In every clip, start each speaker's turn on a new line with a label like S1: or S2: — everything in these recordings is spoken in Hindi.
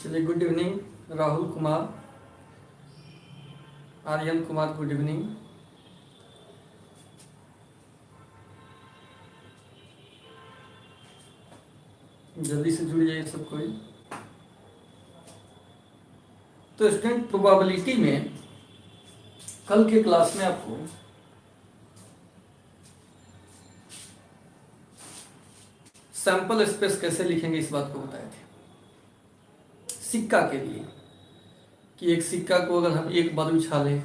S1: चलिए, good evening Rahul Kumar, Aryan Kumar, good evening. जल्दी से जुड़ जाइए सब कोई। तो स्टूडेंट, प्रोबेबिलिटी में कल के क्लास में आपको सैंपल स्पेस कैसे लिखेंगे इस बात को बताए थे सिक्का के लिए, कि एक सिक्का को अगर हम एक बार उछालें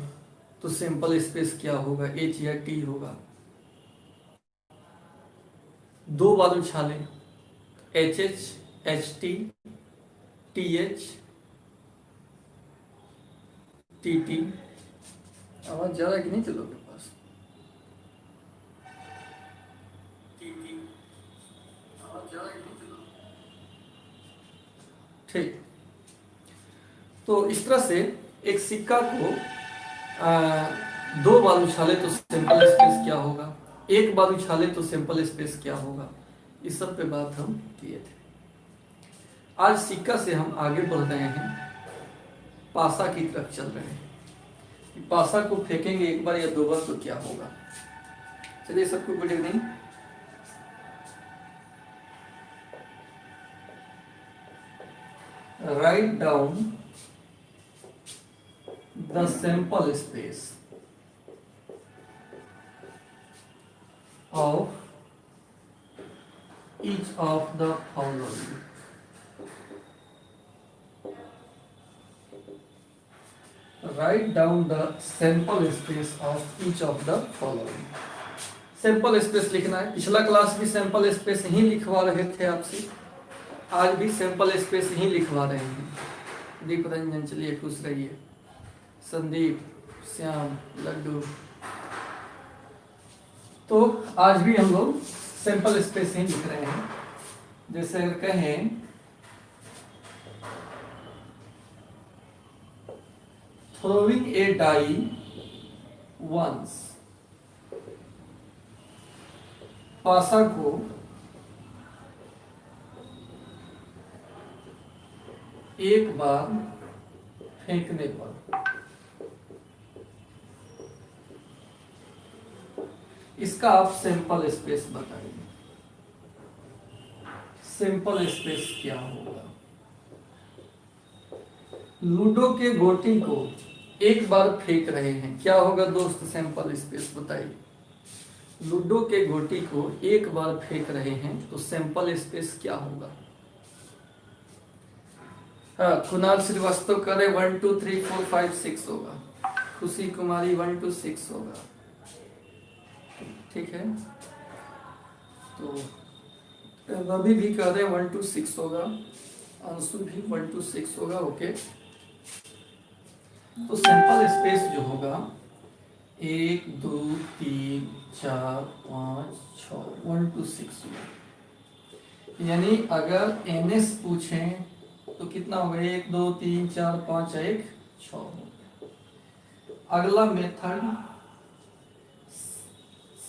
S1: तो सैंपल स्पेस क्या होगा, एच या टी होगा। दो बार उछालें, H H, H T, T H, T T. आवाज जा रहा है कि नहीं चलो के पास? टी टी, आवाज जा रहा है कि नहीं चलो? ठीक। तो इस तरह से एक सिक्का को दो बार उछाले तो सैंपल स्पेस क्या होगा, एक बार उछाले तो सैंपल स्पेस क्या होगा, इस सब पे बात हम किए थे। आज सिक्का से हम आगे बढ़ रहे हैं, पासा की तरफ चल रहे हैं। पासा को फेंकेंगे एक बार या दो बार तो क्या होगा। चलिए सबको good evening. Write down the sample space of each of the following. Write down the sample space of each of the following. Sample space लिखना है। पिछला क्लास भी सैंपल स्पेस ही लिखवा रहे थे आपसे, आज भी सैंपल स्पेस ही लिखवा रहे हैं। दीप रंजन, चलिए खुश रहिए। संदीप, श्याम, लड्डू। तो आज भी हम लोग सैंपल स्पेस ही लिख रहे हैं। जैसे अगर कहें थ्रोइंग ए डाई वंस, पासा को एक बार फेंकने पर, इसका आप सैंपल स्पेस बताइए। सैंपल स्पेस क्या होगा? लूडो के गोटी को एक बार फेंक रहे हैं, क्या होगा दोस्त? सैंपल स्पेस बताइए। लूडो के गोटी को एक बार फेंक रहे हैं तो सैंपल स्पेस क्या होगा? हाँ, कुणाल श्रीवास्तव करे 1 2 3 4 5 6 होगा। खुशी कुमारी 1 2 6 होगा। ठीक है, तो रवि भी कह रहे 1 2 6 होगा, अंशु भी 1 2 6 होगा। ओके, तो सैंपल स्पेस जो होगा 1 2 3 4 5 6, 1 2 6 होगा। यानी अगर NS पूछें तो कितना होगा? 1 2 3 4 5 1 6 होगा। अगला मेथड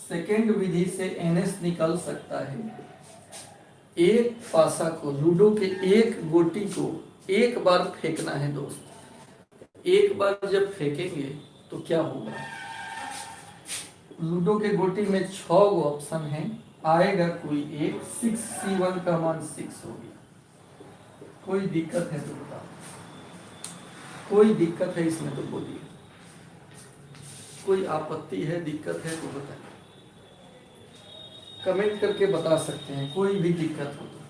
S1: सेकेंड विधि से NS निकल सकता है। एक पासा को, लूडो के एक गोटी को एक बार फेंकना है दोस्त। एक बार जब फेंकेंगे तो क्या होगा? लूडो के गोटी में 6 गो ऑप्शन है, आएगा कोई एक। 6 C1 का मान 6 हो गया। कोई दिक्कत है तो बताओ, कोई दिक्कत है इसमें तो बोलिए। कोई आपत्ति है, दिक्कत है तो बताइए, कमेंट करके बता सकते हैं, कोई भी दिक्कत हो तो।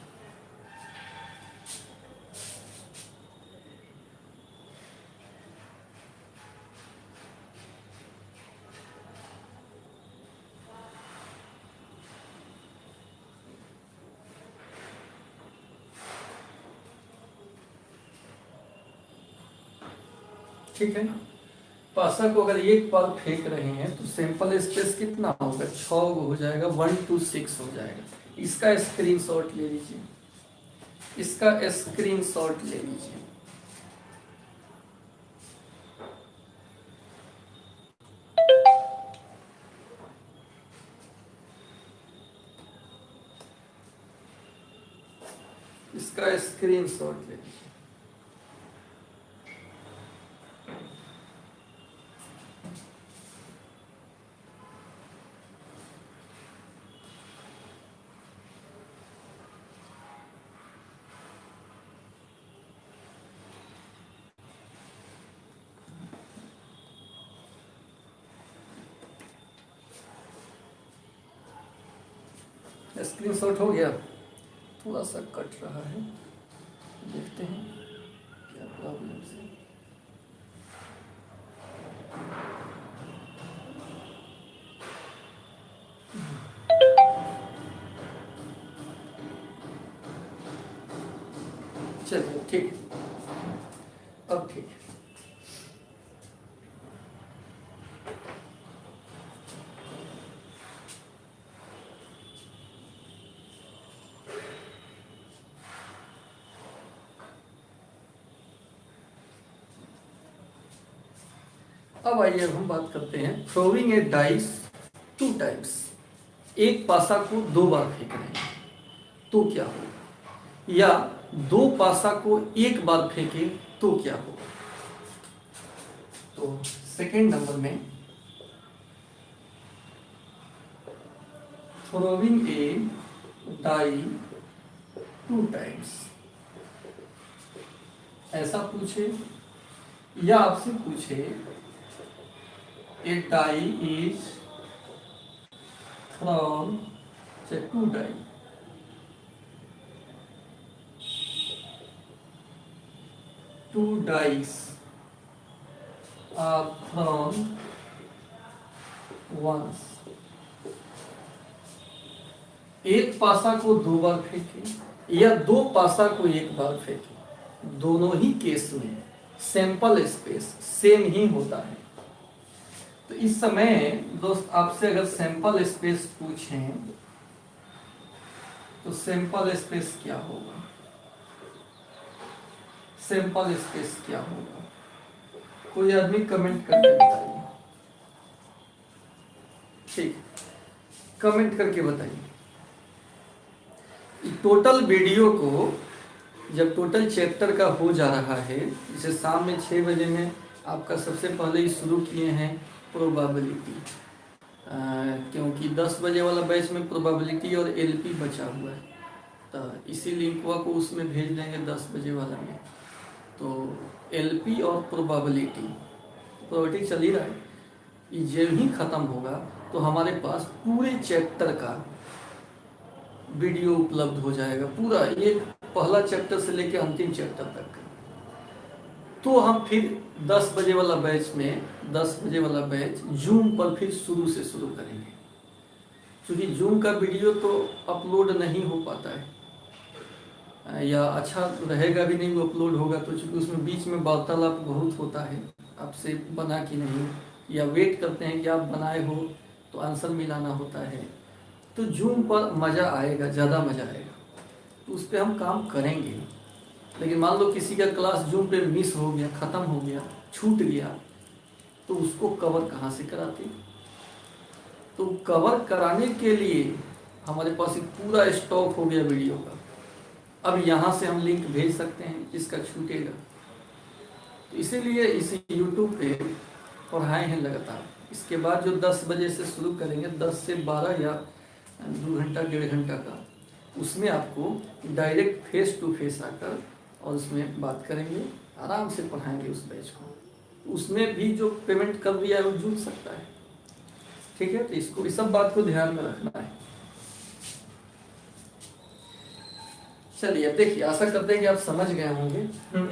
S1: ठीक है, पासा को अगर एक बार फेंक रहे हैं तो सैंपल स्पेस कितना होगा? 6 हो जाएगा, 1 2 6 हो जाएगा। इसका स्क्रीनशॉट ले लीजिए, इसका स्क्रीनशॉट ले लीजिए। इसका स्क्रीनशॉट ले लीजिए। स्क्रीनशॉट हो गया? थोड़ा सा कट रहा है, देखते हैं क्या प्रॉब्लम है। चलिए ठीक, अब ठीक है। अब आइए अब हम बात करते हैं थ्रोइंग ए डाइस 2 टाइम्स। एक पासा को 2 बार फेंक रहे हैं तो क्या होगा, या 2 पासा को 1 बार फेंके तो क्या होगा। तो सेकेंड नंबर में थ्रोइंग ए डाई 2 टाइम्स, ऐसा पूछे या आपसे पूछे a die is thrown, 2 die, two dice are thrown once। एक पासा को 2 बार फेंके या 2 पासा को 1 बार फेंके, दोनों ही केस में सैंपल स्पेस सेम ही होता है। तो इस समय दोस्त आपसे अगर सैंपल स्पेस पूछें तो सैंपल स्पेस क्या होगा, सैंपल स्पेस क्या होगा, कोई आदमी कमेंट करके बताइए। ठीक, कमेंट करके बताइए। टोटल वीडियो को जब टोटल चैप्टर का हो जा रहा है, जैसे शाम में 6 बजे में आपका सबसे पहले ही शुरू किए हैं प्रोबेबिलिटी, क्योंकि 10 बजे वाला बैच में प्रोबेबिलिटी और एलपी बचा हुआ है, तो इसी लिंकवा को उसमें भेज देंगे 10 बजे वाला में। तो एलपी और प्रोबेबिलिटी चल ही रहा है, ये जब ही खत्म होगा तो हमारे पास पूरे चैप्टर का वीडियो उपलब्ध हो जाएगा, पूरा एक पहला चैप्टर से लेकर अंतिम चैप्टर तक। तो हम फिर 10 बजे वाला बैच में 10 बजे वाला बैच जूम पर फिर शुरू से शुरू करेंगे, क्योंकि जूम का वीडियो तो अपलोड नहीं हो पाता है, या अच्छा रहेगा भी नहीं, वो अपलोड होगा तो, चूँकि उसमें बीच में वार्तालाप बहुत होता है, आपसे बना कि नहीं, या वेट करते हैं कि आप बनाए हो तो आंसर मिलाना होता है। तो जूम पर मज़ा आएगा, ज़्यादा मज़ा आएगा, तो उस पर हम काम करेंगे। लेकिन मान लो किसी का क्लास जूम पे मिस हो गया, ख़त्म हो गया, छूट गया, तो उसको कवर कहाँ से कराते। तो कवर कराने के लिए हमारे पास एक पूरा स्टॉक हो गया वीडियो का। अब यहाँ से हम लिंक भेज सकते हैं जिसका छूटेगा, तो इसीलिए इस YouTube पे पढ़ाए हैं लगातार। इसके बाद जो 10 बजे से शुरू करेंगे, 10 से 12 या 2 घंटा 1.5 घंटा का, उसमें आपको डायरेक्ट फेस टू फेस आकर और उसमें बात करेंगे, आराम से पढ़ाएंगे उस बैच को। उसमें भी जो पेमेंट कर दिया है वो जुड़ सकता है, ठीक है। तो इसको इस सब बात को ध्यान में रखना है। चलिए देखिए, आशा करते हैं कि आप समझ गए होंगे।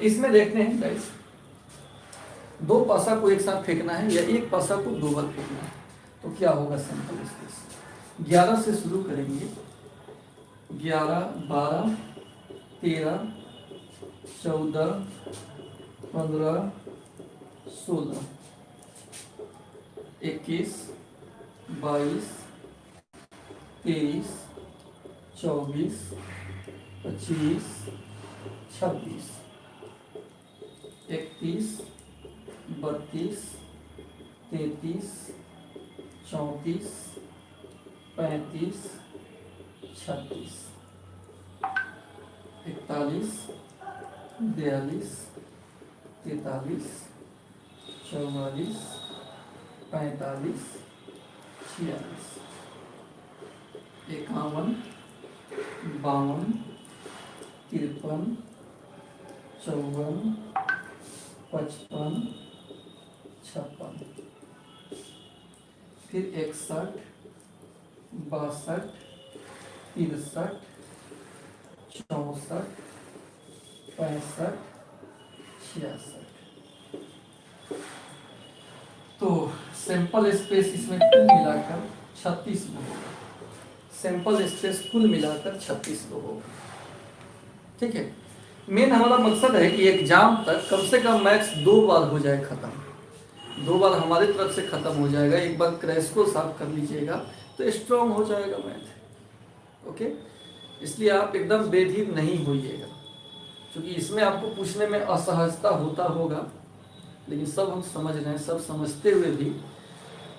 S1: इसमें देखते हैं गाइस, 2 पासा को एक साथ फेंकना है या 1 पासा को 2 बार फेंकना है, तो क्या होगा सैंपल स्पेस। 11 से शुरू करेंगे, 11, 12, 13, 14, 15, 16, 21, 22, 23, 24, 25, 26, 31, 32, 33, 34, 35, 36, 41, 42, 43, 44, 45, 46, 51, 52, 53, 54, 55, 56, फिर 61, 62, 63, 64, 65, 66। तो सैंपल स्पेस इसमें कुल मिलाकर 36 गो होगा। सैंपल स्पेस कुल मिलाकर 36 गो होगा। ठीक है। मेन हमारा मकसद है कि एग्जाम तक कम से कम मैथ्स 2 बार हो जाए खत्म। 2 बार हमारी तरफ से खत्म हो जाएगा। एक बार क्रैश को साफ कर लीजिएगा तो स्ट्रॉन्ग हो जाएगा मैथ। ओके, इसलिए आप एकदम बेधीर नहीं होइएगा, क्योंकि इसमें आपको पूछने में असहजता होता होगा, लेकिन सब हम समझ रहे हैं। सब समझते हुए भी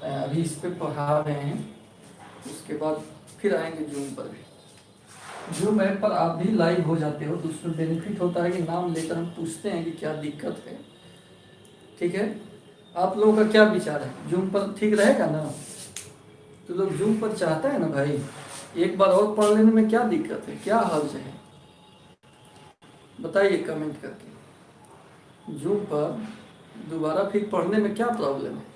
S1: अभी इस पे पढ़ा रहे हैं। उसके बाद फिर आएंगे जूम पर भी। जूम ऐप पर आप भी लाइव हो जाते हो तो उसमें बेनिफिट होता है कि नाम लेकर हम पूछते हैं कि क्या दिक्कत है। ठीक है, आप लोगों का क्या विचार है? जूम पर ठीक रहेगा ना? तो लोग जूम पर चाहते हैं ना भाई? एक बार और पढ़ लेने में क्या दिक्कत है, क्या हर्ज है? बताइए कमेंट करके। जूम पर दोबारा फिर पढ़ने में क्या प्रॉब्लम है?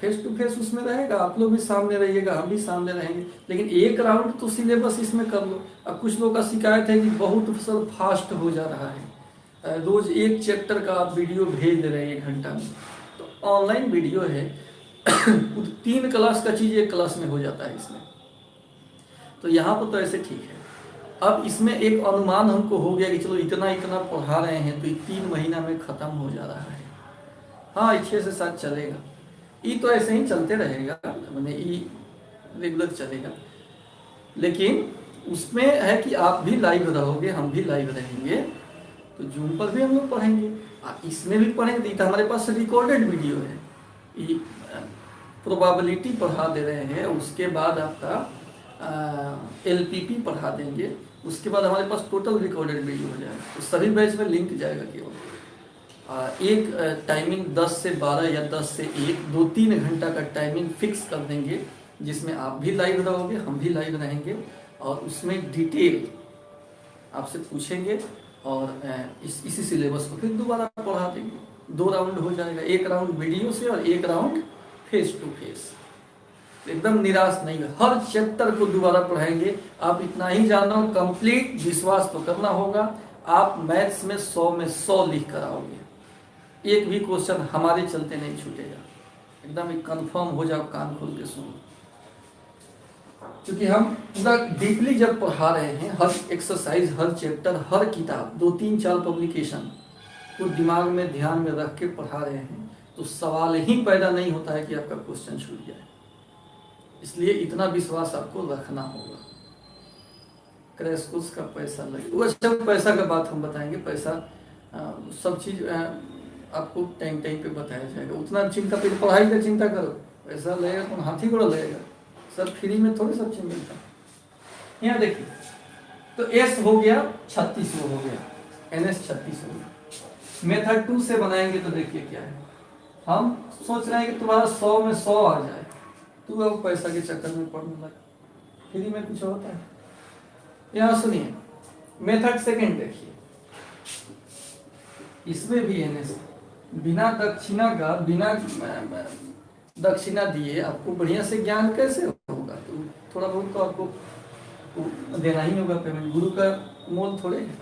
S1: फेस टू फेस उसमें रहेगा, आप लोग भी सामने रहिएगा, हम भी सामने रहेंगे, लेकिन एक राउंड तो सिलेबस इसमें कर लो। अब कुछ लोगों का शिकायत है कि बहुत सर फास्ट हो जा रहा है, रोज एक चैप्टर का आप वीडियो भेज दे रहे हैं 1 घंटा में। तो ऑनलाइन वीडियो है 3 क्लास का चीज़ 1 क्लास में हो जाता है इसमें। तो यहाँ पर तो ऐसे ठीक है। अब इसमें एक अनुमान हमको हो गया कि चलो इतना इतना पढ़ा रहे हैं तो 3 महीना में ख़त्म हो जा रहा है। हाँ, 6 से 7 चलेगा। तो ऐसे ही चलते रहेगा, मैंने रेगुलर चलेगा, लेकिन उसमें है कि आप भी लाइव रहोगे, हम भी लाइव रहेंगे, तो जूम पर भी हम लोग पढ़ेंगे, इसमें भी पढ़ेंगे। तो हमारे पास रिकॉर्डेड वीडियो है, प्रोबेबिलिटी पढ़ा दे रहे हैं, उसके बाद आपका LPP पढ़ा देंगे, उसके बाद हमारे पास टोटल रिकॉर्डेड वीडियो हो जाएगा। तो सभी बैच में लिंक जाएगा केवल। एक टाइमिंग 10 से 12 या 10 से 1, 2-3 घंटा का टाइमिंग फिक्स कर देंगे, जिसमें आप भी लाइव रहोगे, हम भी लाइव रहेंगे, और उसमें डिटेल आपसे पूछेंगे और इसी सिलेबस को फिर दोबारा पढ़ा देंगे। 2 राउंड हो जाएगा, 1 राउंड वीडियो से और 1 राउंड फेस टू फेस। एकदम निराश नहीं है, हर चैप्टर को दोबारा पढ़ाएंगे। आप इतना ही जानो, कंप्लीट विश्वास तो करना होगा, आप मैथ्स में 100 में 100 लिख कर आओगे। एक भी क्वेश्चन हमारे चलते नहीं छूटेगा, एकदम कंफर्म हो जाओ, कान खोल के सुनो। क्योंकि हम पूरा डीपली जब पढ़ा रहे हैं, हर एक्सरसाइज, हर चैप्टर, हर किताब, 2-3-4 पब्लिकेशन को दिमाग में ध्यान में रख के पढ़ा रहे हैं, तो सवाल ही पैदा नहीं होता है कि आपका क्वेश्चन छूट जाए। इसलिए इतना विश्वास आपको रखना होगा। क्रैश कोर्स का पैसा लगे, वो अच्छा पैसा का बात हम बताएंगे। पैसा सब चीज आपको टाइम पे बताया जाएगा। उतना चिंता, पहले पढ़ाई का चिंता करो, पैसा लगेगा तो हाथी घोड़ा लगेगा। सर फ्री में थोड़ी सब चीज मिलता है। यहाँ देखिए, तो S हो गया 36 हो गया, NS 36 हो गया। मेथड 2 से बनाएंगे तो देखिए क्या है। हम सोच रहे हैं कि तुम्हारा 100 में 100 आ जाए, तू अब पैसा के चक्कर में पड़ने लगा। फ्री में कुछ होता है? यहाँ सुनिए, मेथड सेकेंड देखिए, इसमें भी NS बिना दक्षिणा दिए आपको बढ़िया से ज्ञान कैसे होगा? तो थोड़ा बहुत तो आपको देना ही होगा पेमेंट। गुरु का मोल थोड़े है।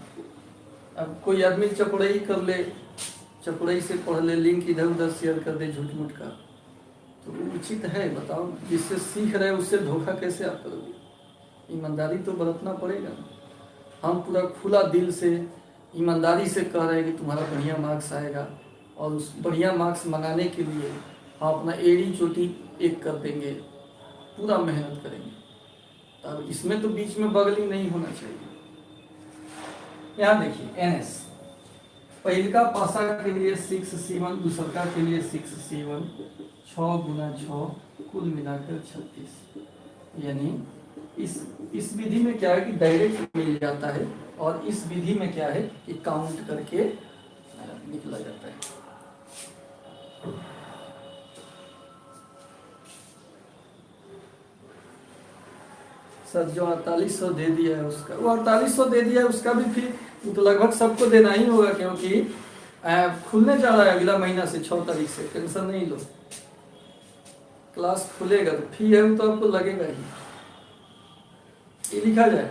S1: अब कोई आदमी चपड़ाई कर ले, चपड़ाई से पढ़ ले, लिंक इधर उधर शेयर कर दे झूठ मूठ का, तो उचित है? बताओ, जिससे सीख रहे उससे धोखा कैसे आप करोगे? ईमानदारी तो बरतना पड़ेगा। हम पूरा खुला दिल से ईमानदारी से कह रहे हैं कि तुम्हारा बढ़िया मार्क्स आएगा, और उस बढ़िया मार्क्स मंगाने के लिए हम अपना एड़ी चोटी एक कर देंगे, पूरा मेहनत करेंगे। तब इसमें तो बीच में बगलिंग नहीं होना चाहिए। यहाँ देखिए NS, पहलका पासा के लिए 6C1, दूसरका के लिए 6C1, 6 गुना 6 कुल मिलाकर 36। यानी इस विधि में क्या है कि डायरेक्ट मिल जाता है, और इस विधि में क्या है कि काउंट करके निकला जाता है। सर जो 4800 दे दिया है उसका, वो 4800 दे दिया है उसका भी फिर तो लगभग सबको देना ही होगा, क्योंकि खुलने जा रहा है अगला महीना से 6 तारीख से। टेंशन नहीं लो, क्लास खुलेगा तो फी है वो तो आपको लगेगा ही। ये लिखा जाए।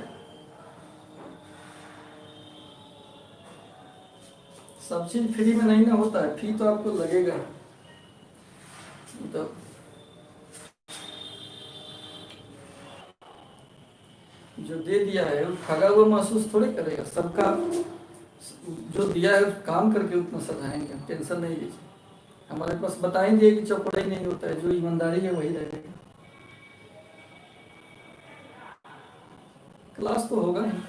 S1: सब चीज फ्री में नहीं ना होता है, फी तो आपको लगेगा। तो जो दे दिया है वो ठगा हुआ महसूस थोड़े करेगा। सबका जो दिया है काम करके उतना सधाएंगे, टेंशन नहीं लीजिए। हमारे पास बताएंगे कि चौपड़ाई नहीं होता है, जो ईमानदारी है वही रहेगा। क्लास तो होगा नहीं,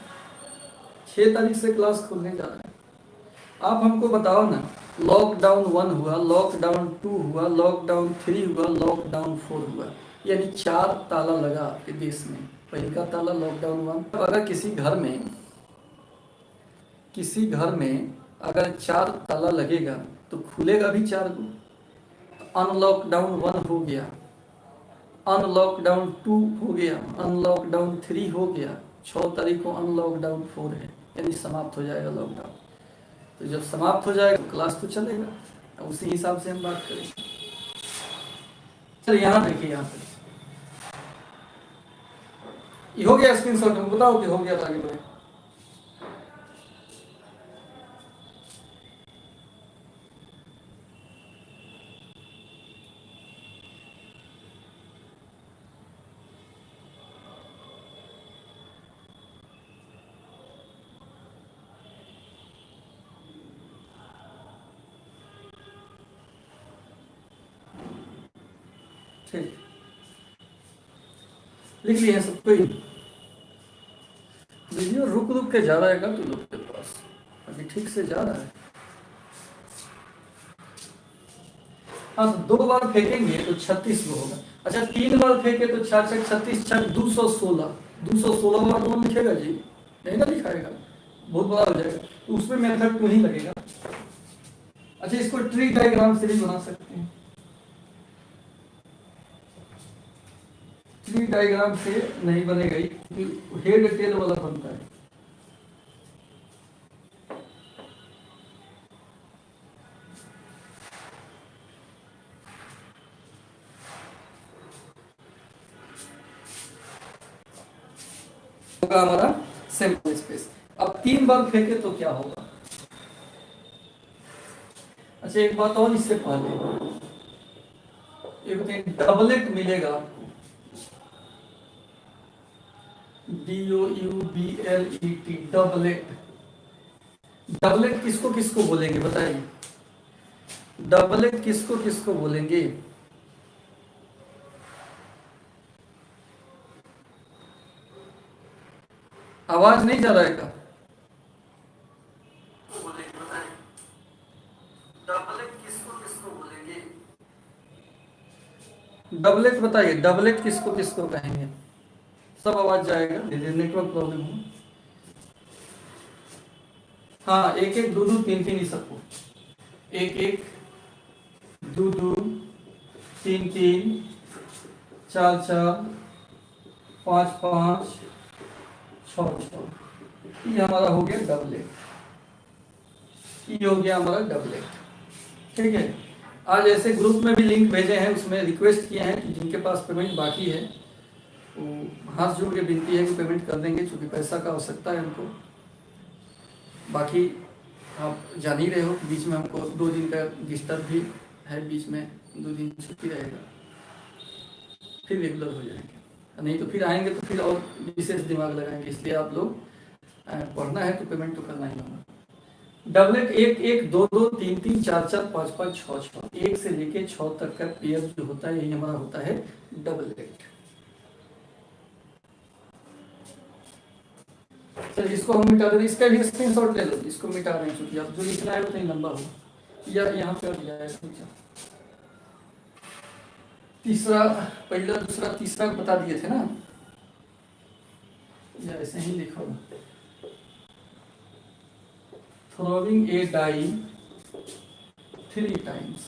S1: 6 तारीख से क्लास खुलने जा रहा है। आप हमको बताओ ना, लॉकडाउन 1 हुआ, लॉकडाउन 2 हुआ, लॉकडाउन 3 हुआ, लॉकडाउन 4 हुआ, यानी 4 ताला लगा आपके देश में। पहले का ताला लॉकडाउन 1। अगर किसी घर में अगर 4 ताला लगेगा तो खुलेगा भी 4 को। अनलॉकडाउन 1 हो गया, अनलॉकडाउन 2 हो गया, अनलॉकडाउन 3 हो गया, 6 तारीख को अनलॉकडाउन 4 है, यानी समाप्त हो जाएगा लॉकडाउन। तो जब समाप्त हो जाएगा तो क्लास तो चलेगा, उसी हिसाब से हम बात करेंगे। चलिए यहाँ देखिए, यहाँ पे ये हो गया स्क्रीनशॉट में, बताओ कि हो गया, आगे बढ़े। ठीक, लिख लिए सब कोई? वीडियो रुक रुक के जा रहा है तो लोग के पास अभी ठीक से जा रहा है। हाँ, तो 2 बार फेंकेंगे तो 36 वो होगा। अच्छा, 3 बार फेंके तो 4 6 36 6 216, 216 बार तो लिखेगा जी, नहीं ना लिखाएगा, बहुत बड़ा हो जाएगा। तो उसमें मेथड 2 ही लगेगा। अच्छा, इसको ट्री डायग्राम से भी बना सकते हैं। ट्री डायग्राम से नहीं बनेगा, हेड टेल वाला बनता है। होगा हमारा सैंपल स्पेस। अब 3 बार फेंके तो क्या होगा? अच्छा, एक बात और इससे पहले, एक डबलेट मिलेगा आपको, DOUBLET, डबलेट। डबलेट किसको किसको बोलेंगे बताइए? डबलेट किसको किसको बोलेंगे? आवाज नहीं जा रहा है क्या? डबलेट किसको किसको बोलेंगे? डबलेट बताइए, डबलेट किसको किसको कहेंगे? सब आवाज जाएगा, नेटवर्क प्रॉब्लम हो। हाँ, 1 1 2 2 3 3 ही सबको, 1 1 2 2 3 3 4 4 5 5 6 6। ये हमारा हो गया डबलेट, ये हो गया हमारा डबलेट। ठीक है, आज ऐसे ग्रुप में भी लिंक भेजे हैं, उसमें रिक्वेस्ट किए हैं कि जिनके पास पेमेंट बाकी है वो हाथ जोड़ के विनती है कि पेमेंट कर देंगे, क्योंकि पैसा का आवश्यकता है हमको। बाकी आप जान ही रहे हो कि बीच में हमको 2 दिन का डिस्टर्ब भी है, बीच में 2 दिन छुट्टी रहेगा, फिर रेगुलर हो जाएंगे। नहीं तो फिर आएंगे तो फिर और विशेष दिमाग लगाएंगे। इसलिए आप लोग पढ़ना है तो पेमेंट तो करना ही होगा। डबलेट 1 1 2 2 3 3 4 4 5 5 6 6, 1 से लेके 6 तक का पेयर जो होता है, यही हमारा होता है डबलेट। चलिए, इसको हम मिटा दें, इसका भी स्क्रीनशॉट ले लो, इसको मिटा रहे हैं क्योंकि आप जो लिखना है वो कहीं लंबा हो, या यहाँ पे दिया है। तीसरा, पहला दूसरा तीसरा बता दिए थे ना, या ऐसे ही लिखो, थ्रोइंग ए डाई 3 टाइम्स,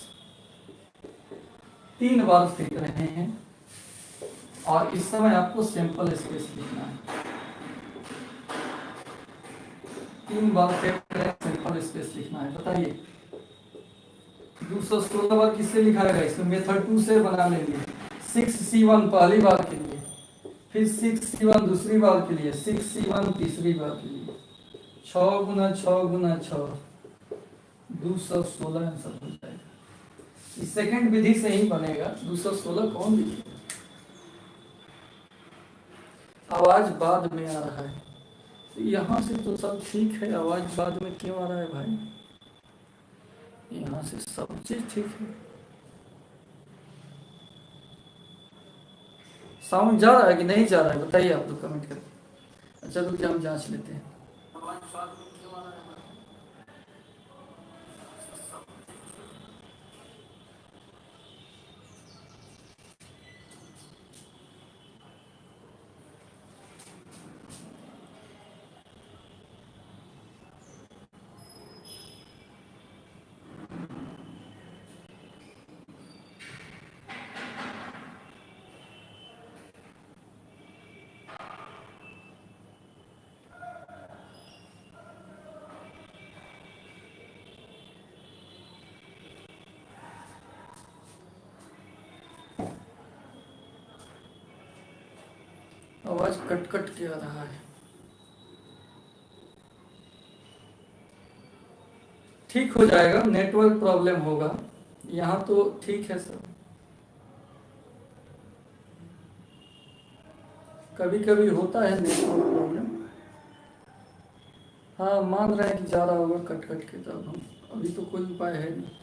S1: 3 बार फेंक रहे हैं, और इस समय आपको सैंपल स्पेस लिखना है। 3 बार फेंक रहे हैं, सैंपल स्पेस लिखना है। बताइए 216 बार किससे लिखा रहेगा? इसमें मेथड 2 से बना लेंगे। 6C1 पहली बार के लिए, फिर 6c1 दूसरी बार के लिए, 6c1 तीसरी बार के लिए, 6 गुना 6 गुना 6, 216 आंसर हो जाएगा। इस सेकंड विधि से ही बनेगा। 216 कौन लिखेगा? आवाज बाद में आ रहा है। यहाँ से तो सब ठीक है, आवाज बाद में क्यों आ रहा है भाई? यहाँ से सब चीज ठीक है। साउंड जा रहा है कि नहीं जा रहा है बताइए आप लोग कमेंट करके। अच्छा रुक जाओ, हम जांच लेते हैं आवाज बाद में क्यों आ रहा है। आवाज कट कट के आ रहा है। ठीक हो जाएगा, नेटवर्क प्रॉब्लम होगा। यहाँ तो ठीक है सर, कभी कभी होता है नेटवर्क प्रॉब्लम। हाँ मान रहे हैं कि जा रहा होगा कट कट के, तब हम अभी तो कोई उपाय है नहीं।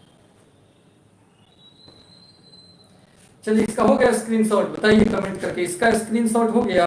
S1: चलिए इसका हो गया स्क्रीनशॉट, बताइए कमेंट करके इसका स्क्रीनशॉट हो गया।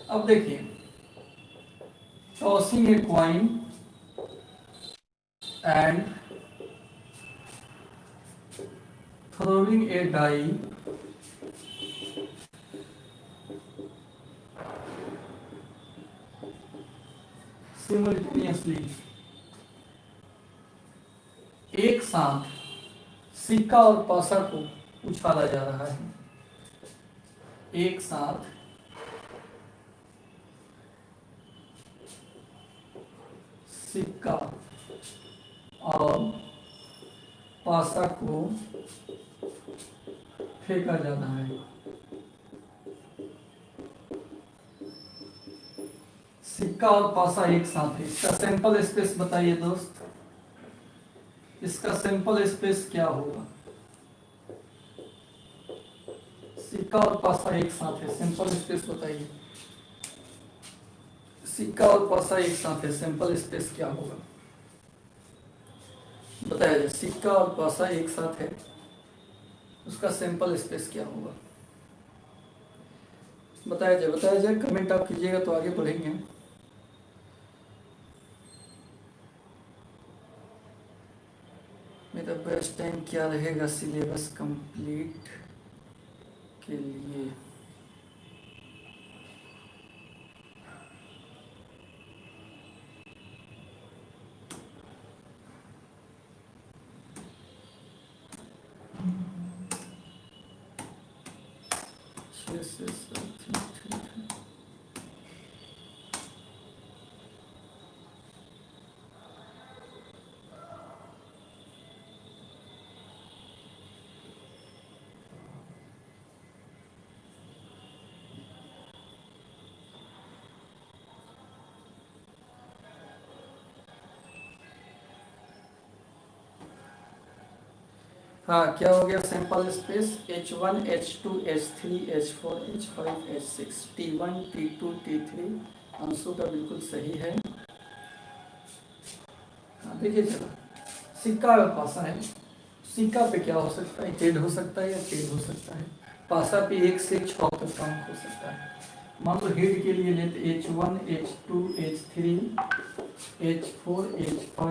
S1: अब देखिए, tossing a coin and throwing a die simultaneously, एक साथ सिक्का और पासा को उछाला जा रहा है। एक साथ सिक्का और पासा को फेंका जाना है। सिक्का और पासा एक साथ है। इसका सैंपल स्पेस बताइए दोस्त, इसका सैंपल स्पेस क्या होगा? सिक्का और पासा एक साथ है, सैंपल स्पेस बताइए। सिक्का और पासा एक साथ है, सैंपल स्पेस क्या होगा बताया जाए। सिक्का और पासा एक साथ है, उसका सैंपल स्पेस क्या होगा बताया जाए। बताया जाए, कमेंट आप कीजिएगा तो आगे बढ़ेंगे। मेरा बेस्ट टाइम क्या रहेगा सिलेबस कंप्लीट के लिए? हाँ क्या हो गया sample space? H1 H2 H3 H4 H5 H6 T1 T2 T3। अंशों का बिल्कुल सही है। हाँ देखिए चलो, सिक्का और पासा है, सिक्का पे क्या हो सकता है, हेड हो सकता है या टेल हो सकता है। पासा पे 1 से 6 तक काउंट हो सकता है। मान लो हेड के लिए लेते H1 H2 H3 H4 H5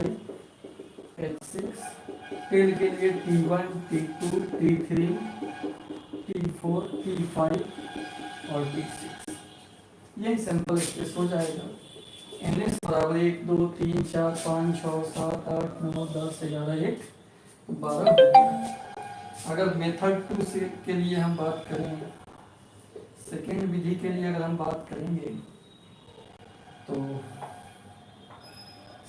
S1: H6, tell के लिए T1 T2 T3 T4 T5 और T6। यही सैंपल स्पेस हो जाएगा। NS बराबर 1 2 3 4 5 6 7 8 9 10 11 1 12 हो गया। अगर मेथड 2 से के लिए हम बात करें, सेकेंड विधि के लिए अगर हम बात करेंगे तो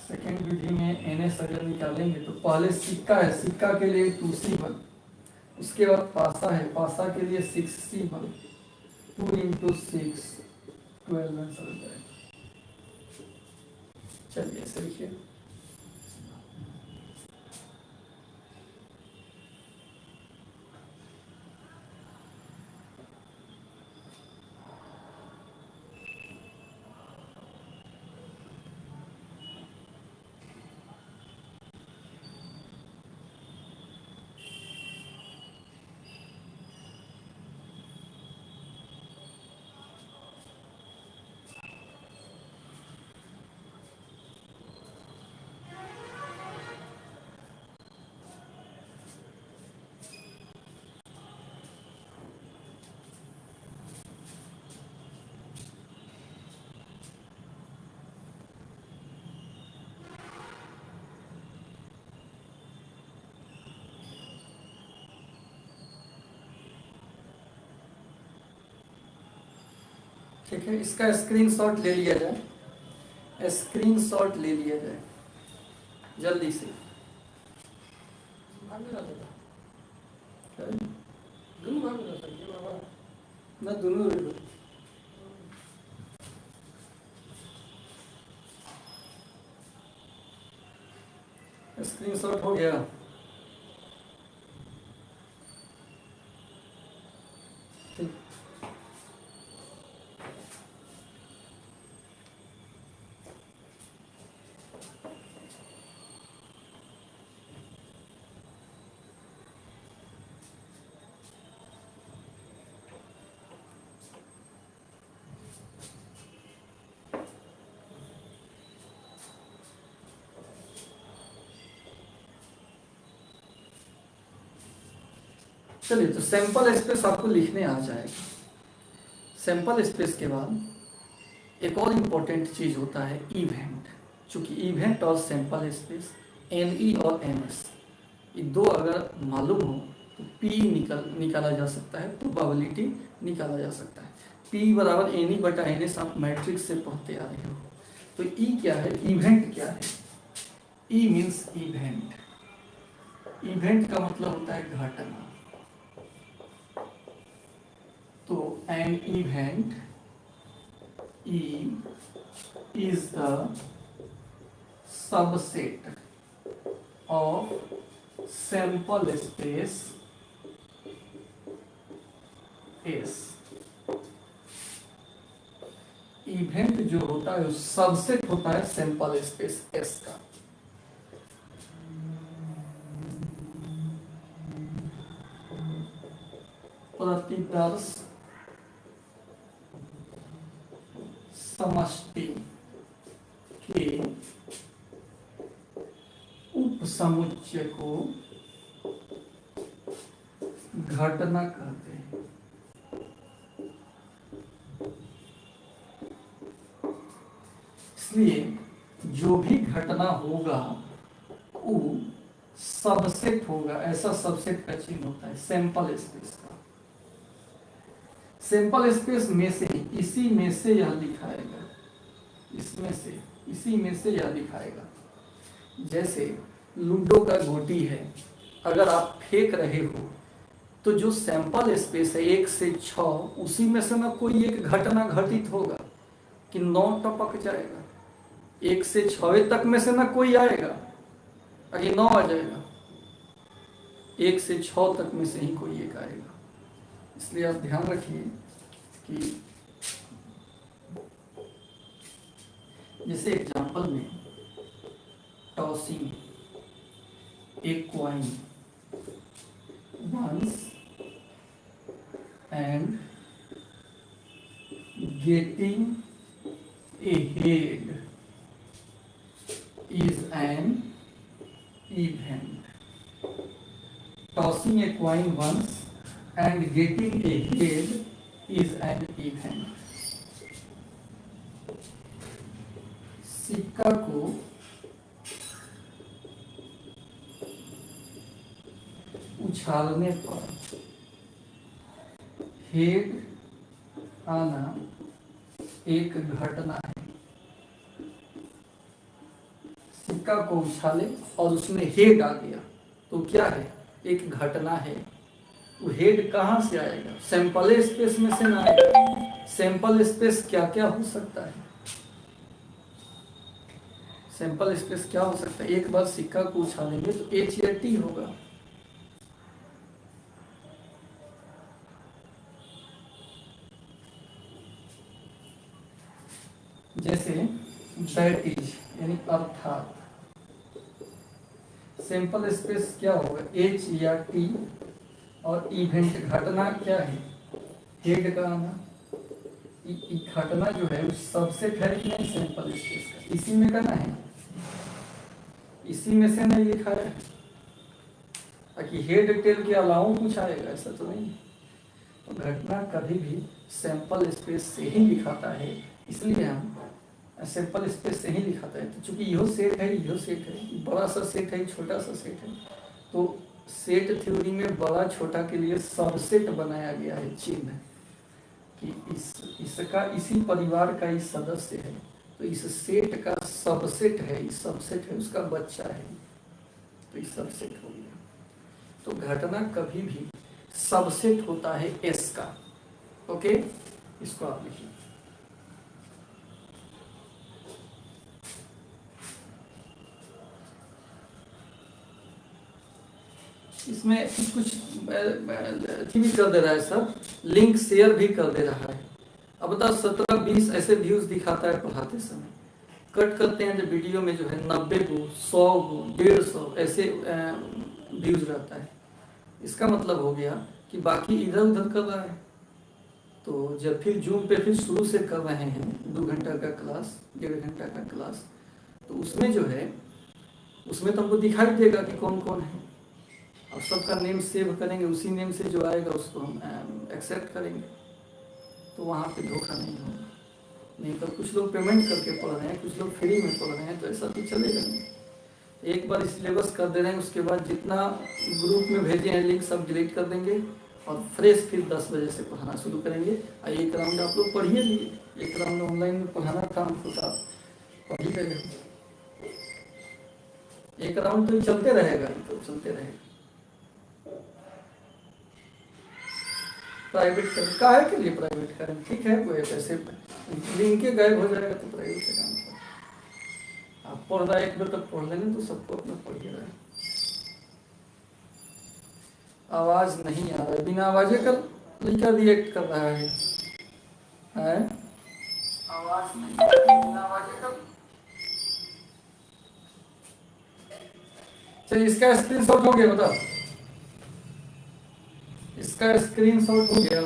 S1: सेकेंड विधि में NS अगर निकालेंगे तो पहले सिक्का है, सिक्का के लिए 2C1, उसके बाद पासा है, पासा के लिए 6C1, 2 × 6 12 आंसर हो जाएगा। चलिए ऐसे लिखिए। ठीक है, इसका स्क्रीनशॉट ले लिया जाए, स्क्रीनशॉट ले लिया जाए जल्दी से। ना दोनों स्क्रीनशॉट हो गया। ठीक, चलिए तो सैंपल स्पेस आपको लिखने आ जाएगा। सैंपल स्पेस के बाद एक और इम्पोर्टेंट चीज होता है इवेंट। चूंकि इवेंट और सैंपल स्पेस NE और NS ये दो अगर मालूम हो तो P निकाला जा सकता है, प्रोबेबिलिटी निकाला जा सकता है। P बराबर NE बटा NS आप मैट्रिक्स से पढ़ते आ रहे हो। तो E क्या है, इवेंट क्या है। E means event. इवेंट का मतलब होता है घटना। तो an event E is the subset of sample space S। Event जो होता है सबसेट होता है सैंपल स्पेस S का। प्रतिदर्श समष्टि के उपसमुच्चय को घटना कहते हैं। इसलिए जो भी घटना होगा वो सबसेट होगा, ऐसा सबसेट का चिन्ह होता है सैंपल स्पेस का। सैंपल स्पेस में से इसी में से यह दिखाएगा, इसमें से इसी में से यह दिखाएगा। जैसे लूडो का गोटी है, अगर आप फेंक रहे हो तो जो सैंपल स्पेस है 1 से 6 उसी में से ना कोई एक घटना घटित होगा कि 9 टपक जाएगा। 1 से 6 तक में से ना कोई आएगा अगर 9 आ जाएगा, 1 से 6 तक में से ही कोई एक आएगा। इसलिए आप ध्यान रखिए कि जैसे एग्जाम्पल में टॉसिंग एक coin once and getting ahead is an event. Tossing a coin once and getting ahead is an event. सिक्का को उछालने पर हेड आना एक घटना है। सिक्का को उछाले और उसमें हेड आ गया तो क्या है, एक घटना है। वो हेड कहाँ से आएगा, सैंपल स्पेस में से ना आएगा। सैंपल स्पेस क्या क्या हो सकता है, सैंपल स्पेस क्या हो सकता है, एक बार सिक्का को उछालेंगे तो एच या टी होगा। जैसे दैट इज यानी अर्थात, सैंपल स्पेस क्या होगा, एच या टी, और इवेंट घटना क्या है, हेड का आना। घटना जो है उस सबसेट है कि नहीं सैंपल स्पेस का, इसी में करना है, इसी में से नहीं लिखा है ताकि हेड टेल के अलावा कुछ आएगा, ऐसा तो नहीं। तो घटना कभी भी सैंपल स्पेस से ही लिखाता है, इसलिए हम सैंपल स्पेस से ही लिखाता है। तो चूंकि यह सेट है, यह सेट है, बड़ा सा सेट है, छोटा सा सेट है, तो सेट थ्योरी में बड़ा छोटा के लिए सबसेट बनाया गया है चिन्ह कि इसका इसी परिवार का ही सदस्य है, तो इस सेट का सबसेट है, इस सबसेट है उसका बच्चा है, तो इस सबसेट हो गया। तो घटना कभी भी सबसेट होता है एस का। ओके, इसको आप लिखिए। इसमें कुछ भी कर दे रहा है सर, लिंक शेयर भी कर दे रहा है। अब बताओ 17-20 ऐसे व्यूज दिखाता है पढ़ाते समय, कट करते हैं जब वीडियो में जो है 90 को 100 को 150 ऐसे व्यूज रहता है। इसका मतलब हो गया कि बाकी इधर उधर कर रहा है। तो जब फिर जूम पे फिर शुरू से कर रहे हैं 2 घंटा का क्लास, 1.5 घंटा का क्लास, तो उसमें जो है उसमें तो हमको दिखाई देगा कि कौन कौन है, और सबका नेम सेव करेंगे, उसी नेम से जो आएगा उसको हम एक्सेप्ट करेंगे, तो वहाँ पे धोखा नहीं होगा। नहीं तो कुछ लोग पेमेंट करके पढ़ रहे हैं, कुछ लोग फ्री में पढ़ रहे हैं, तो ऐसा तो चलेगा नहीं। एक बार सिलेबस कर दे रहे हैं, उसके बाद जितना ग्रुप में भेजे हैं लिंक सब डिलीट कर देंगे और फ्रेश फिर 10 बजे से पढ़ाना शुरू करेंगे। और एक राउंड आप लोग पढ़िए लिए, एक राउंड ऑनलाइन में पढ़ाना काम होता पढ़ी गए, एक राउंड तो चलते रहेगा, तो चलते रहेगा। प्राइवेट करें काहे के लिए, प्राइवेट करें ठीक है, कोई पैसे लिंक के गायब हो जाएगा तो प्राइवेट से काम करें। आप पढ़ रहा है एक बार तक पढ़ लेंगे तो सबको अपना पढ़िए रहे। आवाज नहीं आ रहा है, बिना आवाजे का लड़का रिएक्ट कर रहा है, आवाज नहीं आ रही, बिना आवाजे का। चलिए इसका स्क्रीनशॉट हो गया, बताओ इसका स्क्रीनशॉट हो गया।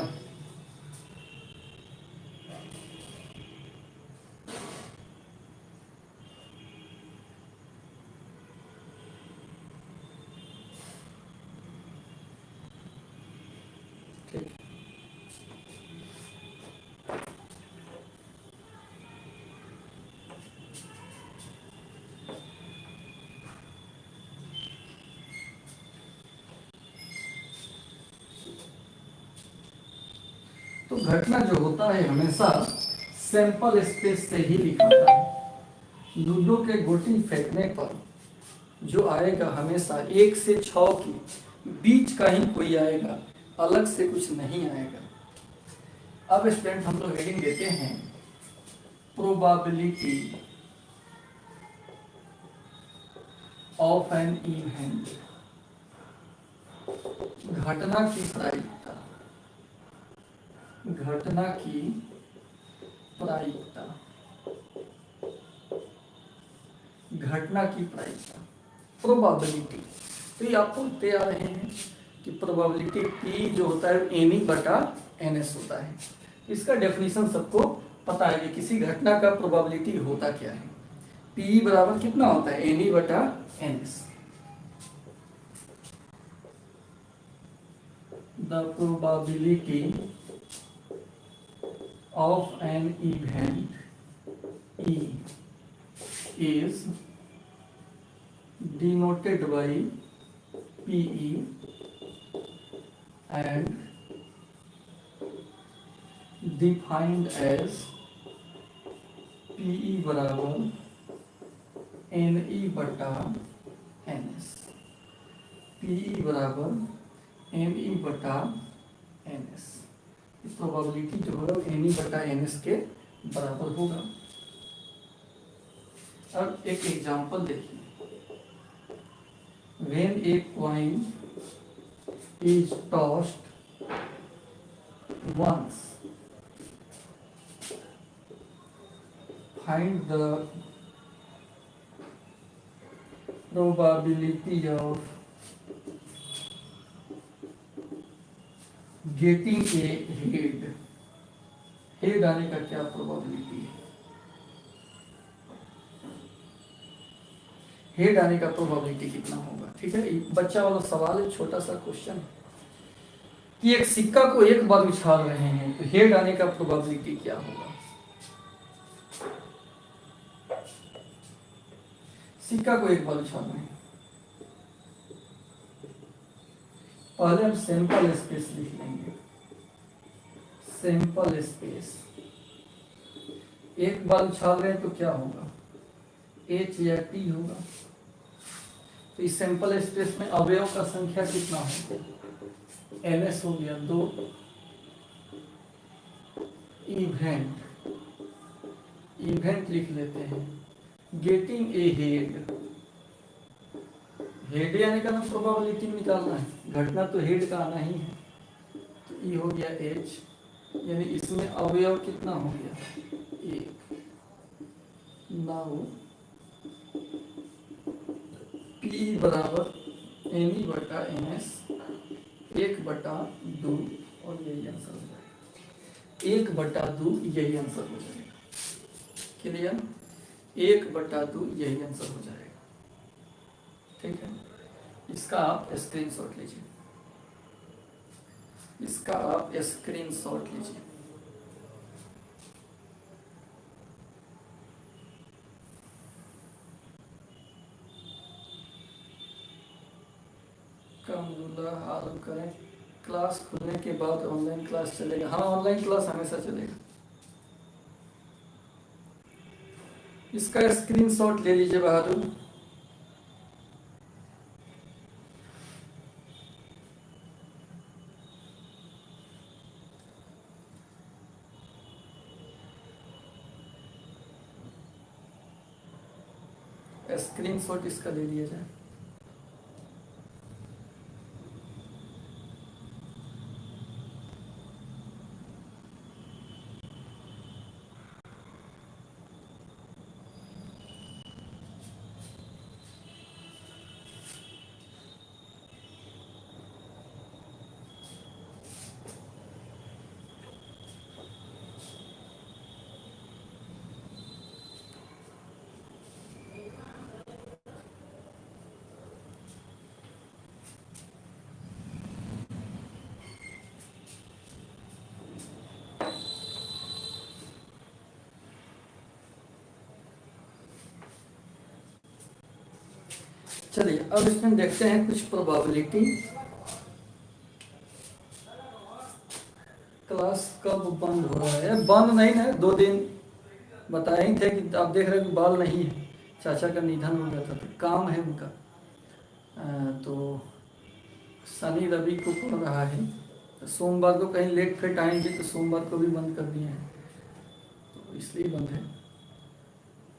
S1: ठीक, तो घटना जो होता है हमेशा सैंपल स्पेस से ही लिखाता है। लूडो के गोटी फेंकने पर जो आएगा हमेशा 1 से 6 की बीच का ही कोई आएगा, अलग से कुछ नहीं आएगा। अब स्टूडेंट हम लोग हेडिंग देते हैं प्रोबेबिलिटी ऑफ एन इवेंट, घटना की प्रायिकता, घटना की प्रायिकता, घटना की प्रायिकता, प्रोबेबिलिटी। तो ये आप बोलते आ रहे हैं कि प्रोबेबिलिटी P जो होता है NE बटा NS होता है। इसका डेफिनेशन सबको पता है कि किसी घटना का प्रोबेबिलिटी होता क्या है। P बराबर कितना होता है NE बटा NS। The probability of an event E is denoted by PE and defined as PE बराबर NE बटा NS। PE बराबर NE बटा NS। इस प्रोबेबिलिटी जो है NE बटा NS के बराबर होगा। अब एक एग्जांपल देखिए। When a coin is tossed once, find the probability of getting a head। Head आने का क्या प्रोबेबिलिटी है? हेड आने का प्रोबेबिलिटी कितना होगा? ठीक है, बच्चा वाला सवाल है, छोटा सा क्वेश्चन कि एक सिक्का को एक बार उछाल रहे हैं तो हेड आने का प्रोबेबिलिटी क्या होगा? सिक्का को एक बार उछाल रहे हैं, पहले हम सैंपल स्पेस लिख लेंगे। सैंपल स्पेस एक बार उछाल रहे हैं तो क्या होगा? H या T होगा। तो इस सैंपल स्पेस में अवयव का संख्या कितना होगा? NS हो गया 2। इवेंट लिख लेते हैं। गेटिंग ए हेड, हेड आने का ना प्रोबेबिलिटी निकालना है, घटना तो हेड का आना ही है। तो ई हो गया H, यानी इसमें अवयव कितना हो गया? 1। नाउ P बराबर NE बटा NS 1/2 और यही आंसर हो जाएगा। 1/2 यही आंसर हो जाएगा। क्लियर? 1/2 यही आंसर हो जाएगा। ठीक है, इसका आप स्क्रीनशॉट लीजिए। इसका आप स्क्रीनशॉट लीजिए। आरम्भ करें। क्लास खुलने के बाद ऑनलाइन क्लास चलेगा। हाँ, ऑनलाइन क्लास हमेशा चलेगा। इसका स्क्रीनशॉट ले लीजिए बहादुर। स्क्रीनशॉट इसका ले लिया जाए। चलिए अब इसमें देखते हैं कुछ प्रोबेबिलिटी। क्लास कब बंद हो रहा है? बंद नहीं है, 2 दिन बताए ही थे कि आप देख रहे हो कि बाल नहीं है, चाचा का निधन हो गया था तो काम है उनका। तो शनि रवि को पड़ रहा है, तो सोमवार को कहीं लेट फिट आएंगे तो सोमवार को भी बंद कर दिए हैं, तो इसलिए बंद है।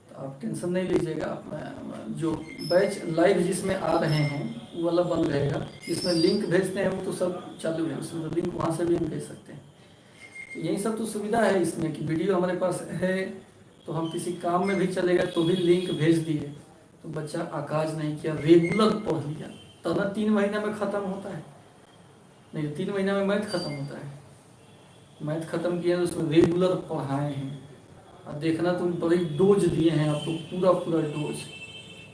S1: तो आप टेंशन नहीं लीजिएगा। जो बैच लाइव जिसमें आ रहे हैं वो वाला बंद रहेगा। इसमें लिंक भेजते हैं वो तो सब चालू है, उसमें लिंक वहाँ से भी हम भेज सकते हैं। तो यही सब तो सुविधा है इसमें कि वीडियो हमारे पास है तो हम किसी काम में भी चलेगा तो भी लिंक भेज दिए तो बच्चा आकाज नहीं किया, रेगुलर पढ़ लिया, तब 3 महीना में ख़त्म होता है। नहीं, 3 महीना में मैथ खत्म होता है। मैथ खत्म किया तो उसमें रेगुलर पढ़ाए हैं, और देखना तुम बड़ी डोज दिए हैं आपको, पूरा पूरा डोज,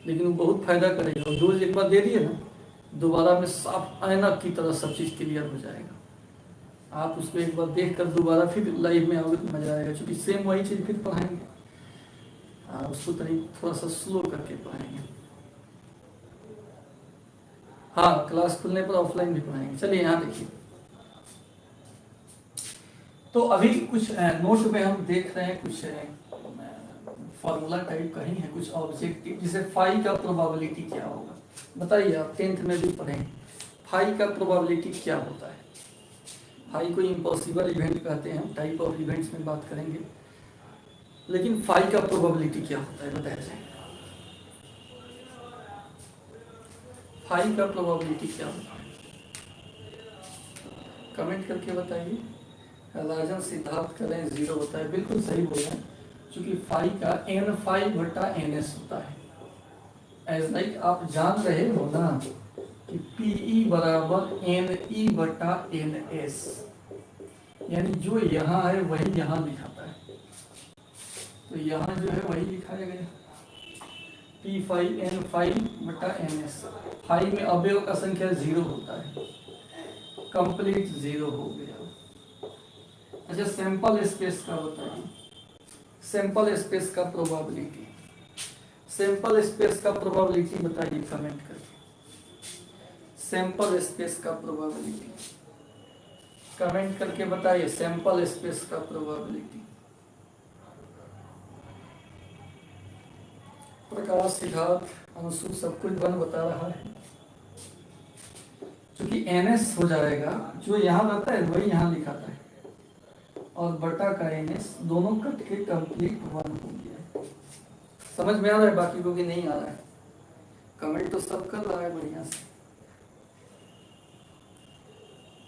S1: लेकिन वो बहुत फायदा करेगा। और डोज एक बार दे दिए ना, दोबारा में साफ ऐनक की तरह सब चीज़ क्लियर हो जाएगा। आप उसको एक बार देख कर दोबारा फिर लाइव में आओगे तो मजा आएगा, क्योंकि सेम वही चीज़ फिर पढ़ाएंगे। उसको थोड़ा सा स्लो करके पढ़ाएंगे। हाँ, क्लास खुलने पर ऑफलाइन भी पढ़ाएंगे। चलिए यहाँ देखिए, तो अभी कुछ नोट में हम देख रहे हैं, कुछ फॉर्मूला टाइप का ही है, कुछ ऑब्जेक्टिव। जैसे फाई का प्रोबेबिलिटी क्या होगा, बताइए। आप 10th में भी पढ़े, फाई का प्रोबेबिलिटी क्या होता है। फाई को इम्पॉसिबल इवेंट कहते हैं, हम टाइप ऑफ इवेंट्स में बात करेंगे, लेकिन फाई का प्रोबेबिलिटी क्या होता है बताया जाए। फाई का प्रोबेबिलिटी क्या होता है, कमेंट करके बताइए। राजन सिद्धार्थ करें 0 होता है, बिल्कुल सही बोला, क्योंकि फाई का एन फाई बटा एन एस होता है। एज लाइक आप जान रहे हो ना कि पी ई बराबर एन ई बटा एन एस, यानी जो यहाँ है वही यहाँ लिखाता है, तो यहाँ जो है वही लिखाया गया, पी फाई एन फाई बटा एन एस। फाई में अवयव का संख्या 0 होता है, कंप्लीट 0 हो गया। अच्छा, सैंपल स्पेस का बताइए, सैंपल स्पेस का प्रोबेबिलिटी, सैंपल स्पेस का प्रोबेबिलिटी बताइए कमेंट करके। सैंपल स्पेस का प्रोबेबिलिटी कमेंट करके बताइए, सैंपल स्पेस का प्रोबेबिलिटी। प्रकाश, सिद्धार्थ, अनुसु सब कुछ बन बता रहा है, क्योंकि एन एस हो जाएगा, जो यहाँ रहता है वही यहाँ लिखाता है, और बटा का एन एस दोनों कट के कंप्लीट 1 हो गया। समझ में आ रहा है, बाकी को भी नहीं आ रहा है, कमेंट तो सब कर रहा है बढ़िया से।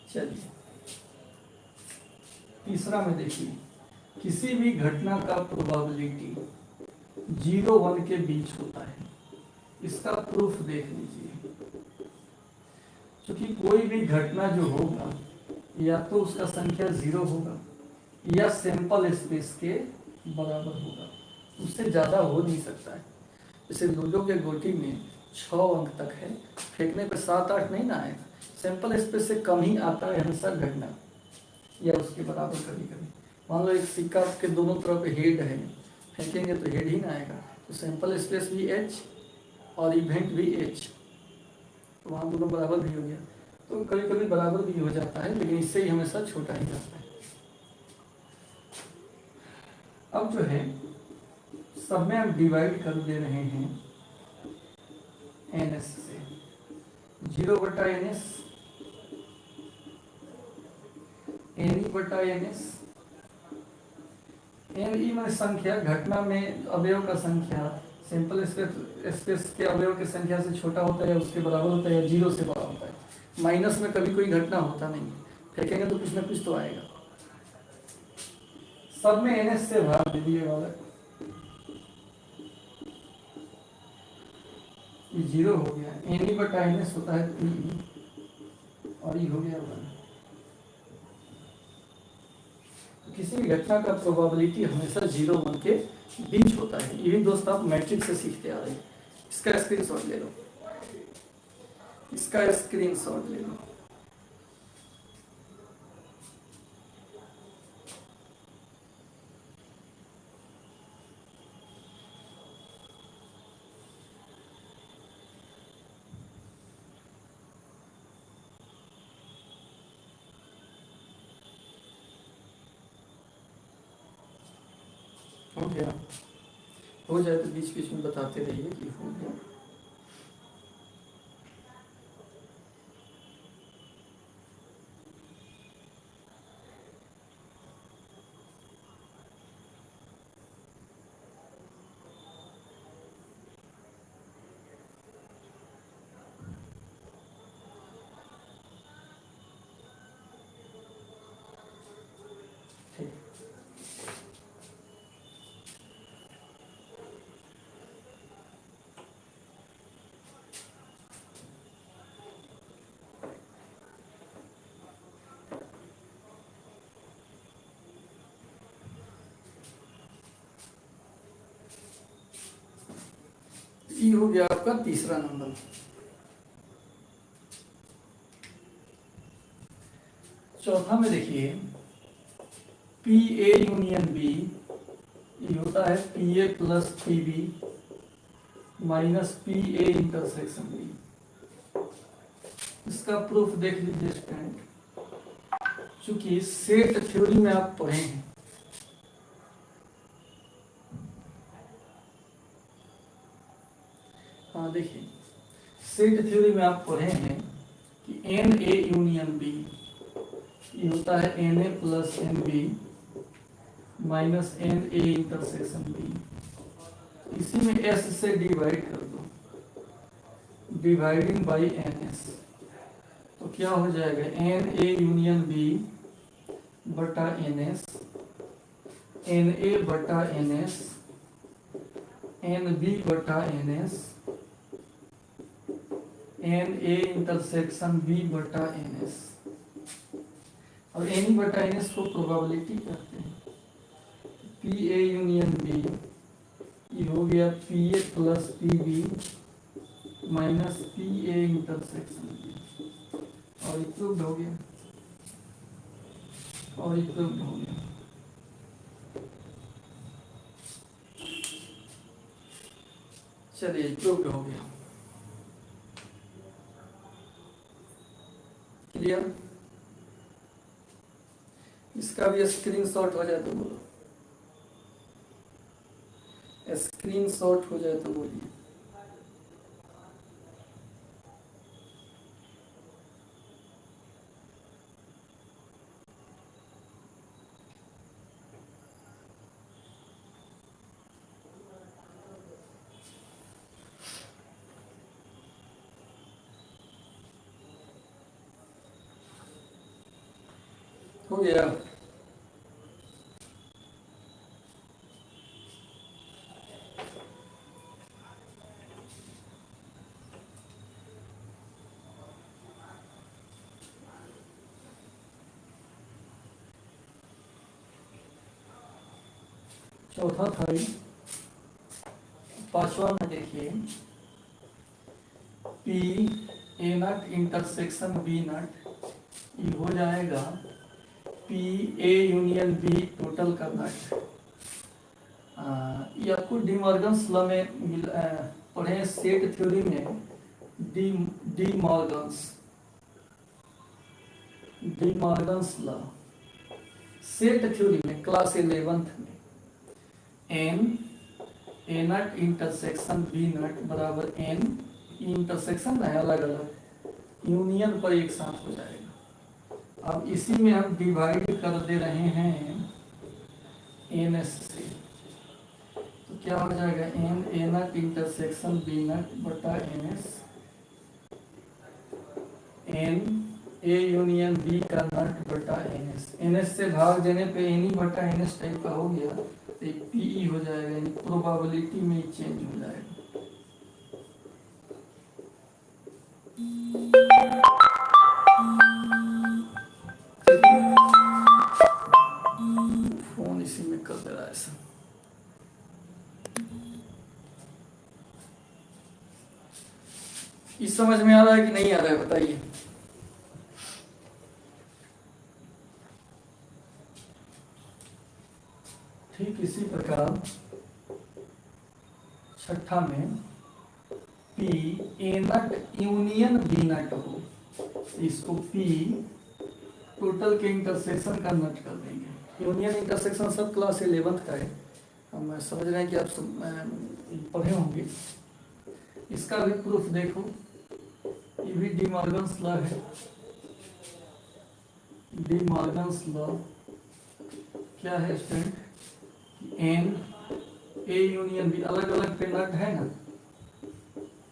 S1: चलिए तीसरा में देखिए, किसी भी घटना का प्रोबेबिलिटी 0-1 के बीच होता है। इसका प्रूफ देख लीजिए, क्योंकि कोई भी घटना जो होगा या तो उसका संख्या 0 होगा या सैंपल स्पेस के बराबर होगा, उससे ज़्यादा हो नहीं सकता है। जैसे लूडो के गोटी में 6 अंक तक है, फेंकने पे 7-8 नहीं ना आएगा, सैंपल स्पेस से कम ही आता है हमेशा घटना, या उसके बराबर कभी कभी। मान लो एक सिक्का के दोनों तरफ हेड है, फेंकेंगे तो हेड ही ना आएगा, तो सैंपल स्पेस भी h और इवेंट भी h, तो वहाँ दोनों बराबर भी हो गया। तो कभी कभी बराबर भी हो जाता है, लेकिन इससे ही हमेशा छोटा ही जाता है। अब जो है सब में हम डिवाइड कर दे रहे हैं एन एस से, 0 बटा एन एस, एन ई बटा एन एस। एन ई में संख्या, घटना में अवयव का संख्या सैंपल स्पेस के अवयव की संख्या से छोटा होता है, उसके बराबर होता है, या 0 से बड़ा होता है। माइनस में कभी कोई घटना होता नहीं, फेंकेंगे तो कुछ ना कुछ तो आएगा। सब में एन एस से भाग दे दिए वाला, ये 0 हो गया, एन ई बटा एन एस होता है पी, और ये हो गया 1। किसी भी घटना का प्रोबेबिलिटी हमेशा 0-1 के बीच होता है। ये भी दोस्त आप मैट्रिक्स से सीखते आ रहे हैं। इसका स्क्रीनशॉट ले लो, इसका स्क्रीनशॉट ले लो। हो गया, हो जाए तो बीच बीच में बताते रहिए कि हो गया। ई हो गया आपका तीसरा नंबर। चौथा में देखिए पी ए यूनियन बी, ये होता है P A plus P B minus P A intersection B. इसका प्रूफ देख लीजिए स्टूडेंट, चूंकि सेट थ्योरी में आप पढ़े हैं, हाँ देखिए सेट थ्योरी में आप पढ़े हैं कि एन ए यूनियन बी, ये होता है N A plus N B minus N A intersection B. इसी में एस से डिवाइड कर दो, डिवाइडिंग बाई एन एस, तो क्या हो जाएगा एन ए यूनियन बी बटा एन एस, एन ए बटा एन एस, एन बी बटा N S, N A intersection B बटा एन एस। और एन बटा एन एस को प्रोबेबिलिटी कहते हैं। पी ए यूनियन बी, ये हो गया P A plus P B minus P A intersection B, और इक्वल हो गया, और इक्वल हो गया। चलिए इक्वल हो गया, क्लियर। इसका भी स्क्रीनशॉट हो जाए तो बोलो, स्क्रीनशॉट हो जाए तो बोलिए। हो गया। चौथा था, पांचवा में देखिए P A not intersection B not, ये हो जाएगा P A union B total का नट। ये आपको डी मॉर्गन्स लॉ में पढ़े सेट थ्योरी में, De Morgan's law set theory में क्लास 11th में, N A not intersection B not बराबर एन, इंटरसेक्शन है अलग अलग, यूनियन पर एक साथ हो जाएगा। अब इसी में हम डिवाइड कर दे रहे हैं एन एस से, तो क्या हो जाएगा N A not intersection B not बटा N S, N A union B का नट बटा एन एस। एन एस से भाग देने पे एन ई बटा एन एस टाइप का हो गया, तो एक पी ई हो जाएगा, यानी प्रोबेबिलिटी में चेंज हो जाएगा। फोन इसी में कर दे रहा है ऐसा। इस समझ में आ रहा है कि नहीं आ रहा है बताइए। ठीक इसी प्रकार छठा में P A not union B not हो, इसको पी टोटल के इंटरसेक्शन का नट कर देंगे। यूनियन इंटरसेक्शन सब क्लास 11th का है, हम समझ रहे हैं कि आप पढ़े होंगे। इसका भी प्रूफ देखो, ये भी डी मॉर्गन्स लॉ है। डी मॉर्गन्स लॉ क्या है student, N A union B अलग अलग पे नट है ना,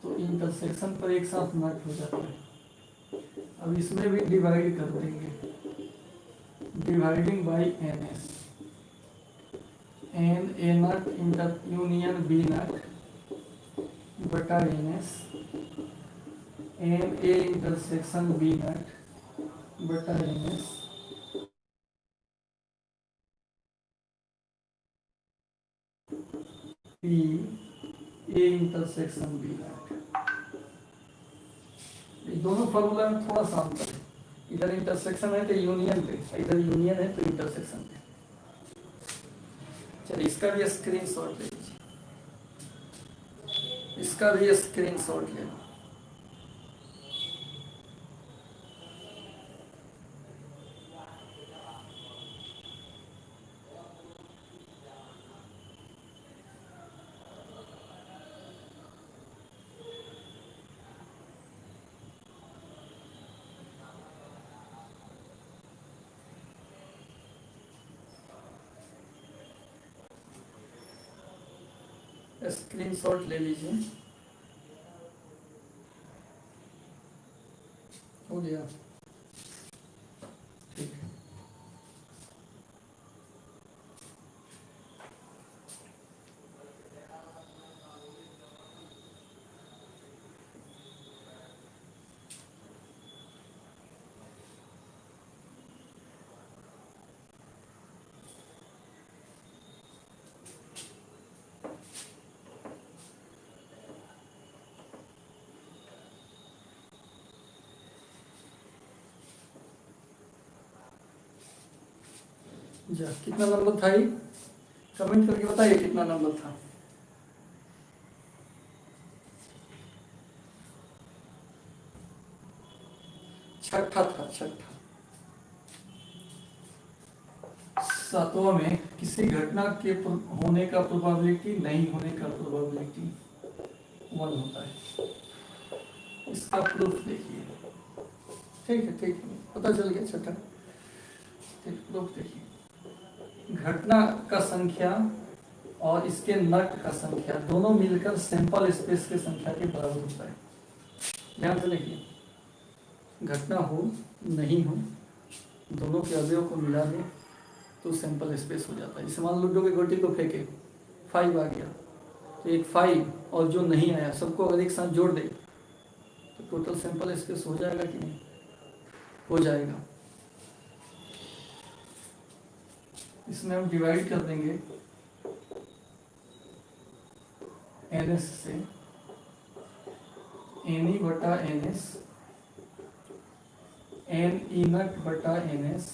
S1: तो इंटरसेक्शन पर एक साथ नट हो जाता है। अब इसमें भी डिवाइड कर देंगे, dividing by N S, N A not inter union B not बटा N S, N A intersection B not बटा N S, P A intersection B not. ये दोनों फॉर्मूला में थोड़ा सा अंतर है, इधर इंटरसेक्शन है तो यूनियन पे, इधर यूनियन है तो इंटरसेक्शन पे। चलिए इसका भी स्क्रीनशॉट ले लीजिए, इसका भी स्क्रीनशॉट ले लो। स्क्रीनशॉट ले लीजिए, हो गया, ठीक है। जा कितना नंबर था ये, कमेंट करके बताइए कितना नंबर था। छठा था, छठा। सातवां में किसी घटना के होने का प्रोबेबिलिटी नहीं होने का प्रोबेबिलिटी 1 होता है। इसका प्रूफ देखिए, ठीक है, ठीक है, पता चल गया छठा। ठीक, प्रूफ देखिए, घटना का संख्या और इसके नट का संख्या दोनों मिलकर सैंपल स्पेस के संख्या के बराबर होता है। ध्यान से देखिए, घटना हो नहीं हो, दोनों के अवयव को मिला दे तो सैंपल स्पेस हो जाता है। जैसे मान लो कि गोटी को फेंके, 5 आ गया, तो एक 5 और जो नहीं आया सबको अगर एक साथ जोड़ दे तो टोटल सैंपल स्पेस हो जाएगा कि नहीं? हो जाएगा। इसमें हम डिवाइड कर देंगे NS से, NE बटा NS, NE नट बटा NS,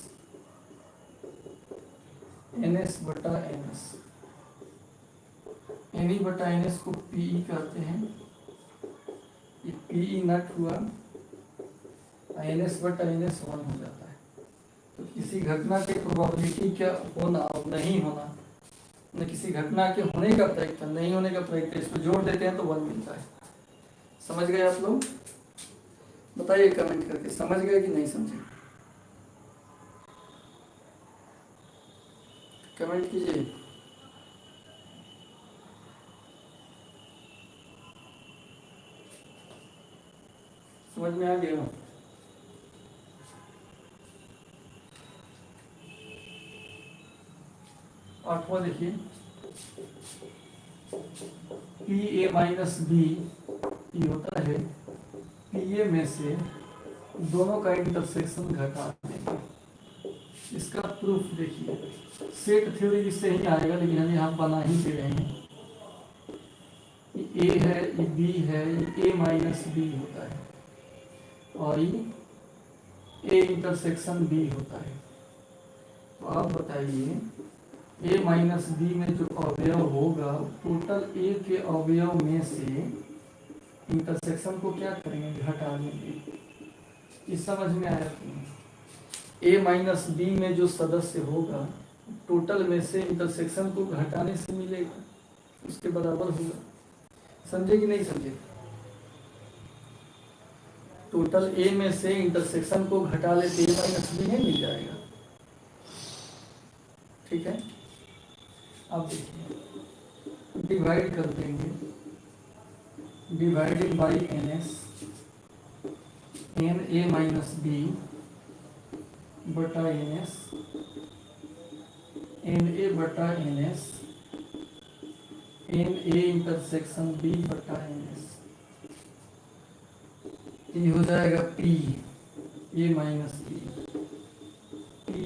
S1: NS बटा NS। NE बटा NS को PE कहते हैं, ये PE नट हुआ, NS बटा NS 1 हो जाता है। तो किसी घटना के प्रोबेबिलिटी क्या होना और नहीं होना, न किसी घटना के होने का प्रयत्न नहीं होने का प्रयत्न, इसको जोड़ देते हैं तो 1 मिलता है। समझ गए आप लोग? बताइए कमेंट करके, समझ गए कि नहीं समझे? कमेंट कीजिए। समझ में आ गया? आठवां देखिए, पी ए माइनस बी ये होता है पी ए में से दोनों का इंटरसेक्शन घटा देंगे। इसका प्रूफ देखिए, सेट थ्योरी इससे ही आएगा, लेकिन हम यहाँ बना ही दे रहे हैं। ये ए है, ये बी है, ये ए माइनस बी होता है और ये ए इंटरसेक्शन बी होता है। तो आप बताइए, ए माइनस बी में जो अवयव होगा, टोटल ए के अवयव में से इंटरसेक्शन को क्या करेंगे? घटा देंगे। इस समझ में आया कि ए माइनस बी में जो सदस्य होगा, टोटल में से इंटरसेक्शन को घटाने से मिलेगा, उसके बराबर होगा। समझे कि नहीं समझे? टोटल ए में से इंटरसेक्शन को घटा लेते ए माइनस बी में मिल जाएगा। ठीक है, अब देखिए, डिवाइड कर देंगे, divided by NS, N A minus B बटा NS, एन ए बटा NS, N A intersection B बटा NS। ये हो जाएगा P A minus B, P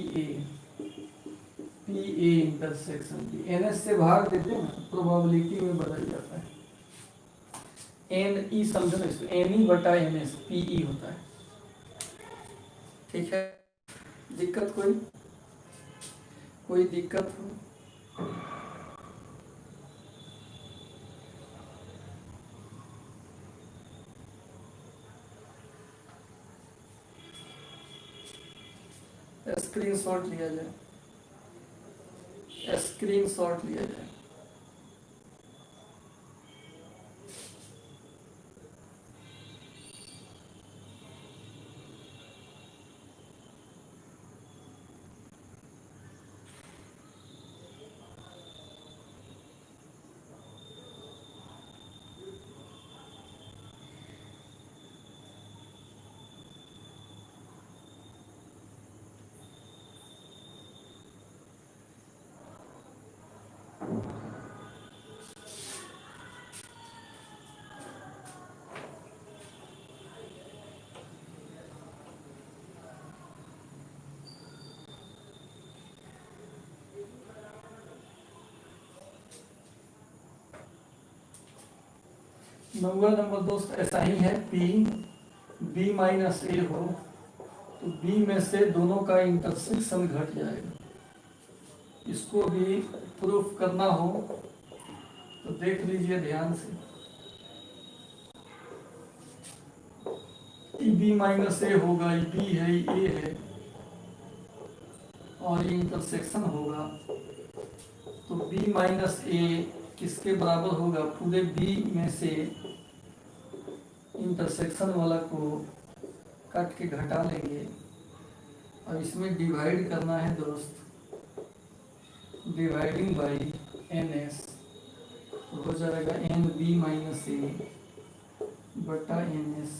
S1: A intersection B. NS से भाग देते हैं ना, प्रोबेबिलिटी में बदल जाता है। एन ई समझो ना इसको, एन ई बटा एन एस पी ई होता है। ठीक है, दिक्कत कोई दिक्कत हो? स्क्रीनशॉट लिया जाए, स्क्रीनशॉट लिया जाए। नंबर दोस्त ऐसा ही है, पी बी माइनस ए हो तो बी में से दोनों का इंटरसेक्शन घट जाएगा। इसको भी प्रूफ करना हो तो देख लीजिए ध्यान से। बी माइनस ए होगा, बी है ए है और ये इंटरसेक्शन होगा तो बी माइनस ए किसके बराबर होगा? पूरे बी में से इंटरसेक्शन वाला को काट के घटा लेंगे और इसमें डिवाइड करना है दोस्त, डिवाइडिंग बाई एन एस तो हो जाएगा एन बी माइनस ए बटा एन एस,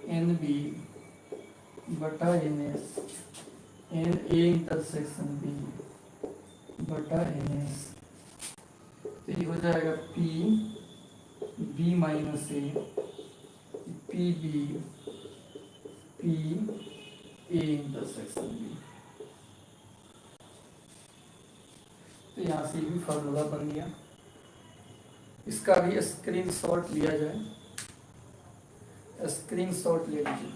S1: एन बी बटा N S, N A intersection B बटा एन एस। तो ये हो जाएगा P B minus A P B P A intersection B. तो यहाँ से भी फार्मूला बन गया। इसका भी स्क्रीनशॉट लिया जाए, स्क्रीनशॉट ले लीजिए।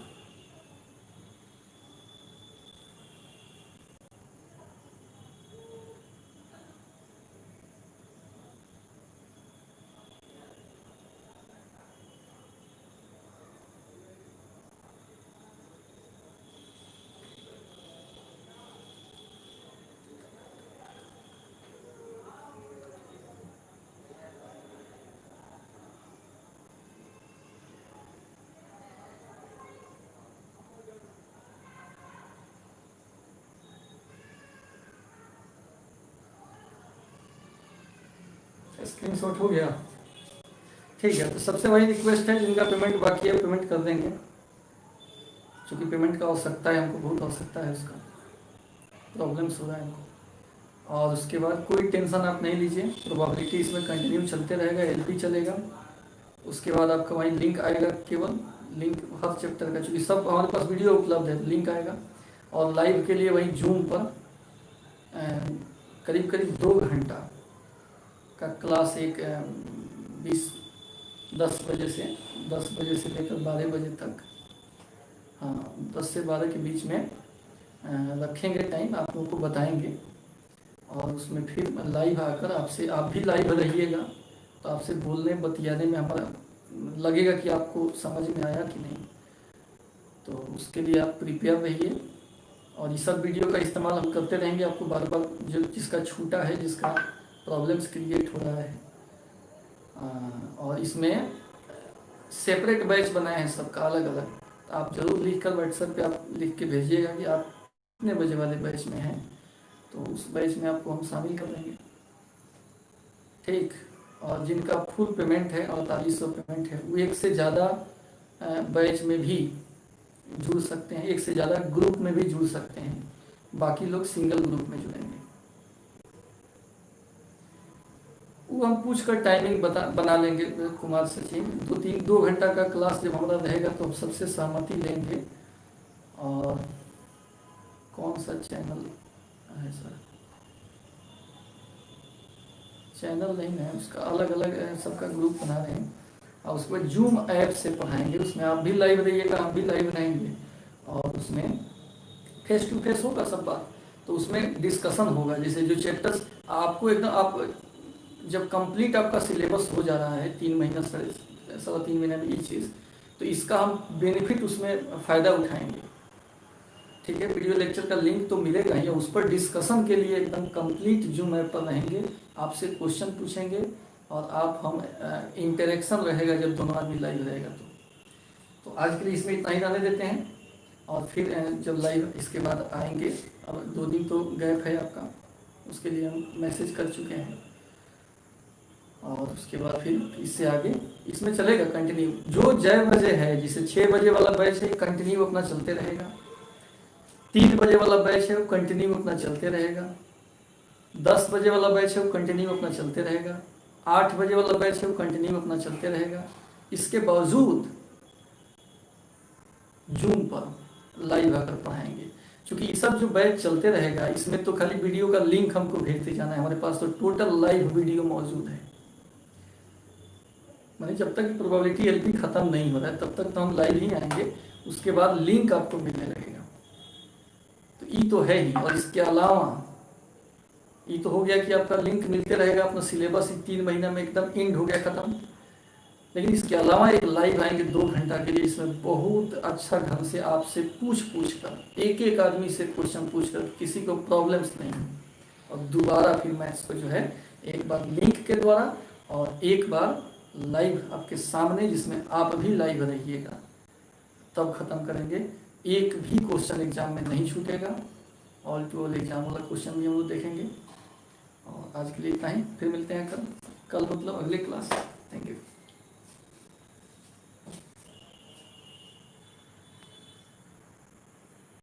S1: स्क्रीनशॉट हो गया? ठीक है, तो सबसे बड़ी रिक्वेस्ट है जिनका पेमेंट बाकी है पेमेंट कर देंगे, क्योंकि पेमेंट का आवश्यकता है हमको, बहुत आवश्यकता है उसका, प्रॉब्लम्स हो रहा है हमको। और उसके बाद कोई टेंशन आप नहीं लीजिए, प्रोबेबिलिटी इसमें कंटिन्यू चलते रहेगा, एलपी चलेगा। उसके बाद आपका वहीं लिंक आएगा, केवल लिंक हर चैप्टर का, चूँकि सब हमारे पास वीडियो उपलब्ध है, लिंक आएगा। और लाइव के लिए वहीं जूम पर करीब करीब 2 घंटा का क्लास, एक 10 बजे से लेकर 12 बजे तक, हाँ 10 से 12 के बीच में रखेंगे टाइम, आप लोगों को बताएंगे। और उसमें फिर लाइव आकर आपसे, आप भी लाइव रहिएगा तो आपसे बोलने बतियाने में हमारा लगेगा कि आपको समझ में आया कि नहीं। तो उसके लिए आप प्रिपेयर रहिए और ये सब वीडियो का इस्तेमाल हम करते रहेंगे, आपको बार बार जो जिसका छूटा है, जिसका प्रॉब्लम्स क्रिएट हो रहा है। और इसमें सेपरेट बैच बनाए हैं सबका अलग अलग, तो आप जरूर लिखकर व्हाट्सएप पे आप लिख के भेजिएगा कि आप कितने बजे वाले बैच में हैं, तो उस बैच में आपको हम शामिल कर देंगे। ठीक, और जिनका फुल पेमेंट है, 4800 पेमेंट है, वो एक से ज़्यादा बैच में भी जुड़ सकते हैं, एक से ज़्यादा ग्रुप में भी जुड़ सकते हैं, बाकी लोग सिंगल ग्रुप में जुड़ेंगे। वो हम पूछ कर टाइमिंग बना लेंगे कुमार सचिन। 2 घंटा का क्लास जब हमारा रहेगा तो हम सबसे सहमति लेंगे। और कौन सा चैनल है सर? चैनल नहीं है, उसका अलग अलग सबका ग्रुप बना रहे हैं। और उसके बाद जूम ऐप से पढ़ाएंगे, उसमें आप भी लाइव रहिएगा, हम भी लाइव रहेंगे, और उसमें फेस टू फेस होगा सब बात। तो उसमें डिस्कशन होगा, जैसे जो चैप्टर्स आपको एकदम, आप जब कंप्लीट आपका सिलेबस हो जा रहा है 3 महीना 3.5 महीने में ये चीज़, तो इसका हम बेनिफिट उसमें फ़ायदा उठाएंगे। ठीक है, वीडियो लेक्चर का लिंक तो मिलेगा ही, उस पर डिस्कशन के लिए एकदम कंप्लीट जूम ऐप पर रहेंगे, आपसे क्वेश्चन पूछेंगे और आप हम इंटरेक्शन रहेगा जब दोनों आदमी लाइव रहेगा। तो आज के लिए इसमें इतना ही रहने देते हैं, और फिर जब लाइव इसके बाद आएंगे, अब 2 दिन तो गैप है आपका, उसके लिए हम मैसेज कर चुके हैं, और उसके बाद फिर इससे आगे इसमें चलेगा कंटिन्यू। जो जय बजे है, जिसे 6 बजे वाला बैच है कंटिन्यू अपना चलते रहेगा, 3 बजे वाला बैच है वो कंटिन्यू अपना चलते रहेगा, 10 बजे वाला बैच है वो कंटिन्यू अपना चलते रहेगा, 8 बजे वाला बैच है वो कंटिन्यू अपना चलते रहेगा। इसके बावजूद जूम पर लाइव आकर पढ़ाएंगे, क्योंकि ये सब जो बैच चलते रहेगा इसमें तो खाली वीडियो का लिंक हमको भेजते जाना है, हमारे पास तो टोटल लाइव वीडियो मौजूद है। माने जब तक प्रोबेबिलिटी एलपी खत्म नहीं हो रहा है तब तक तो हम लाइव ही आएंगे, उसके बाद लिंक आपको मिलने लगेगा। तो ये तो है ही, और इसके अलावा ये तो हो गया कि आपका लिंक मिलते रहेगा, अपना सिलेबस 3 महीना में एकदम एंड हो गया, खत्म। लेकिन इसके अलावा एक लाइव आएंगे 2 घंटा के लिए, इसमें बहुत अच्छा ढंग से आपसे पूछ कर, एक आदमी से क्वेश्चन पूछ कर, किसी को प्रॉब्लम्स नहीं, और दोबारा फिर मैं इसको जो है एक बार लिंक के द्वारा और एक बार लाइव आपके सामने, जिसमें आप भी लाइव रहिएगा, तब खत्म करेंगे। एक भी क्वेश्चन एग्जाम में नहीं छूटेगा, ऑल टू ऑल एग्जाम वाला क्वेश्चन भी हम लोग देखेंगे। और आज के लिए इतना ही, फिर मिलते हैं कल मतलब अगले क्लास।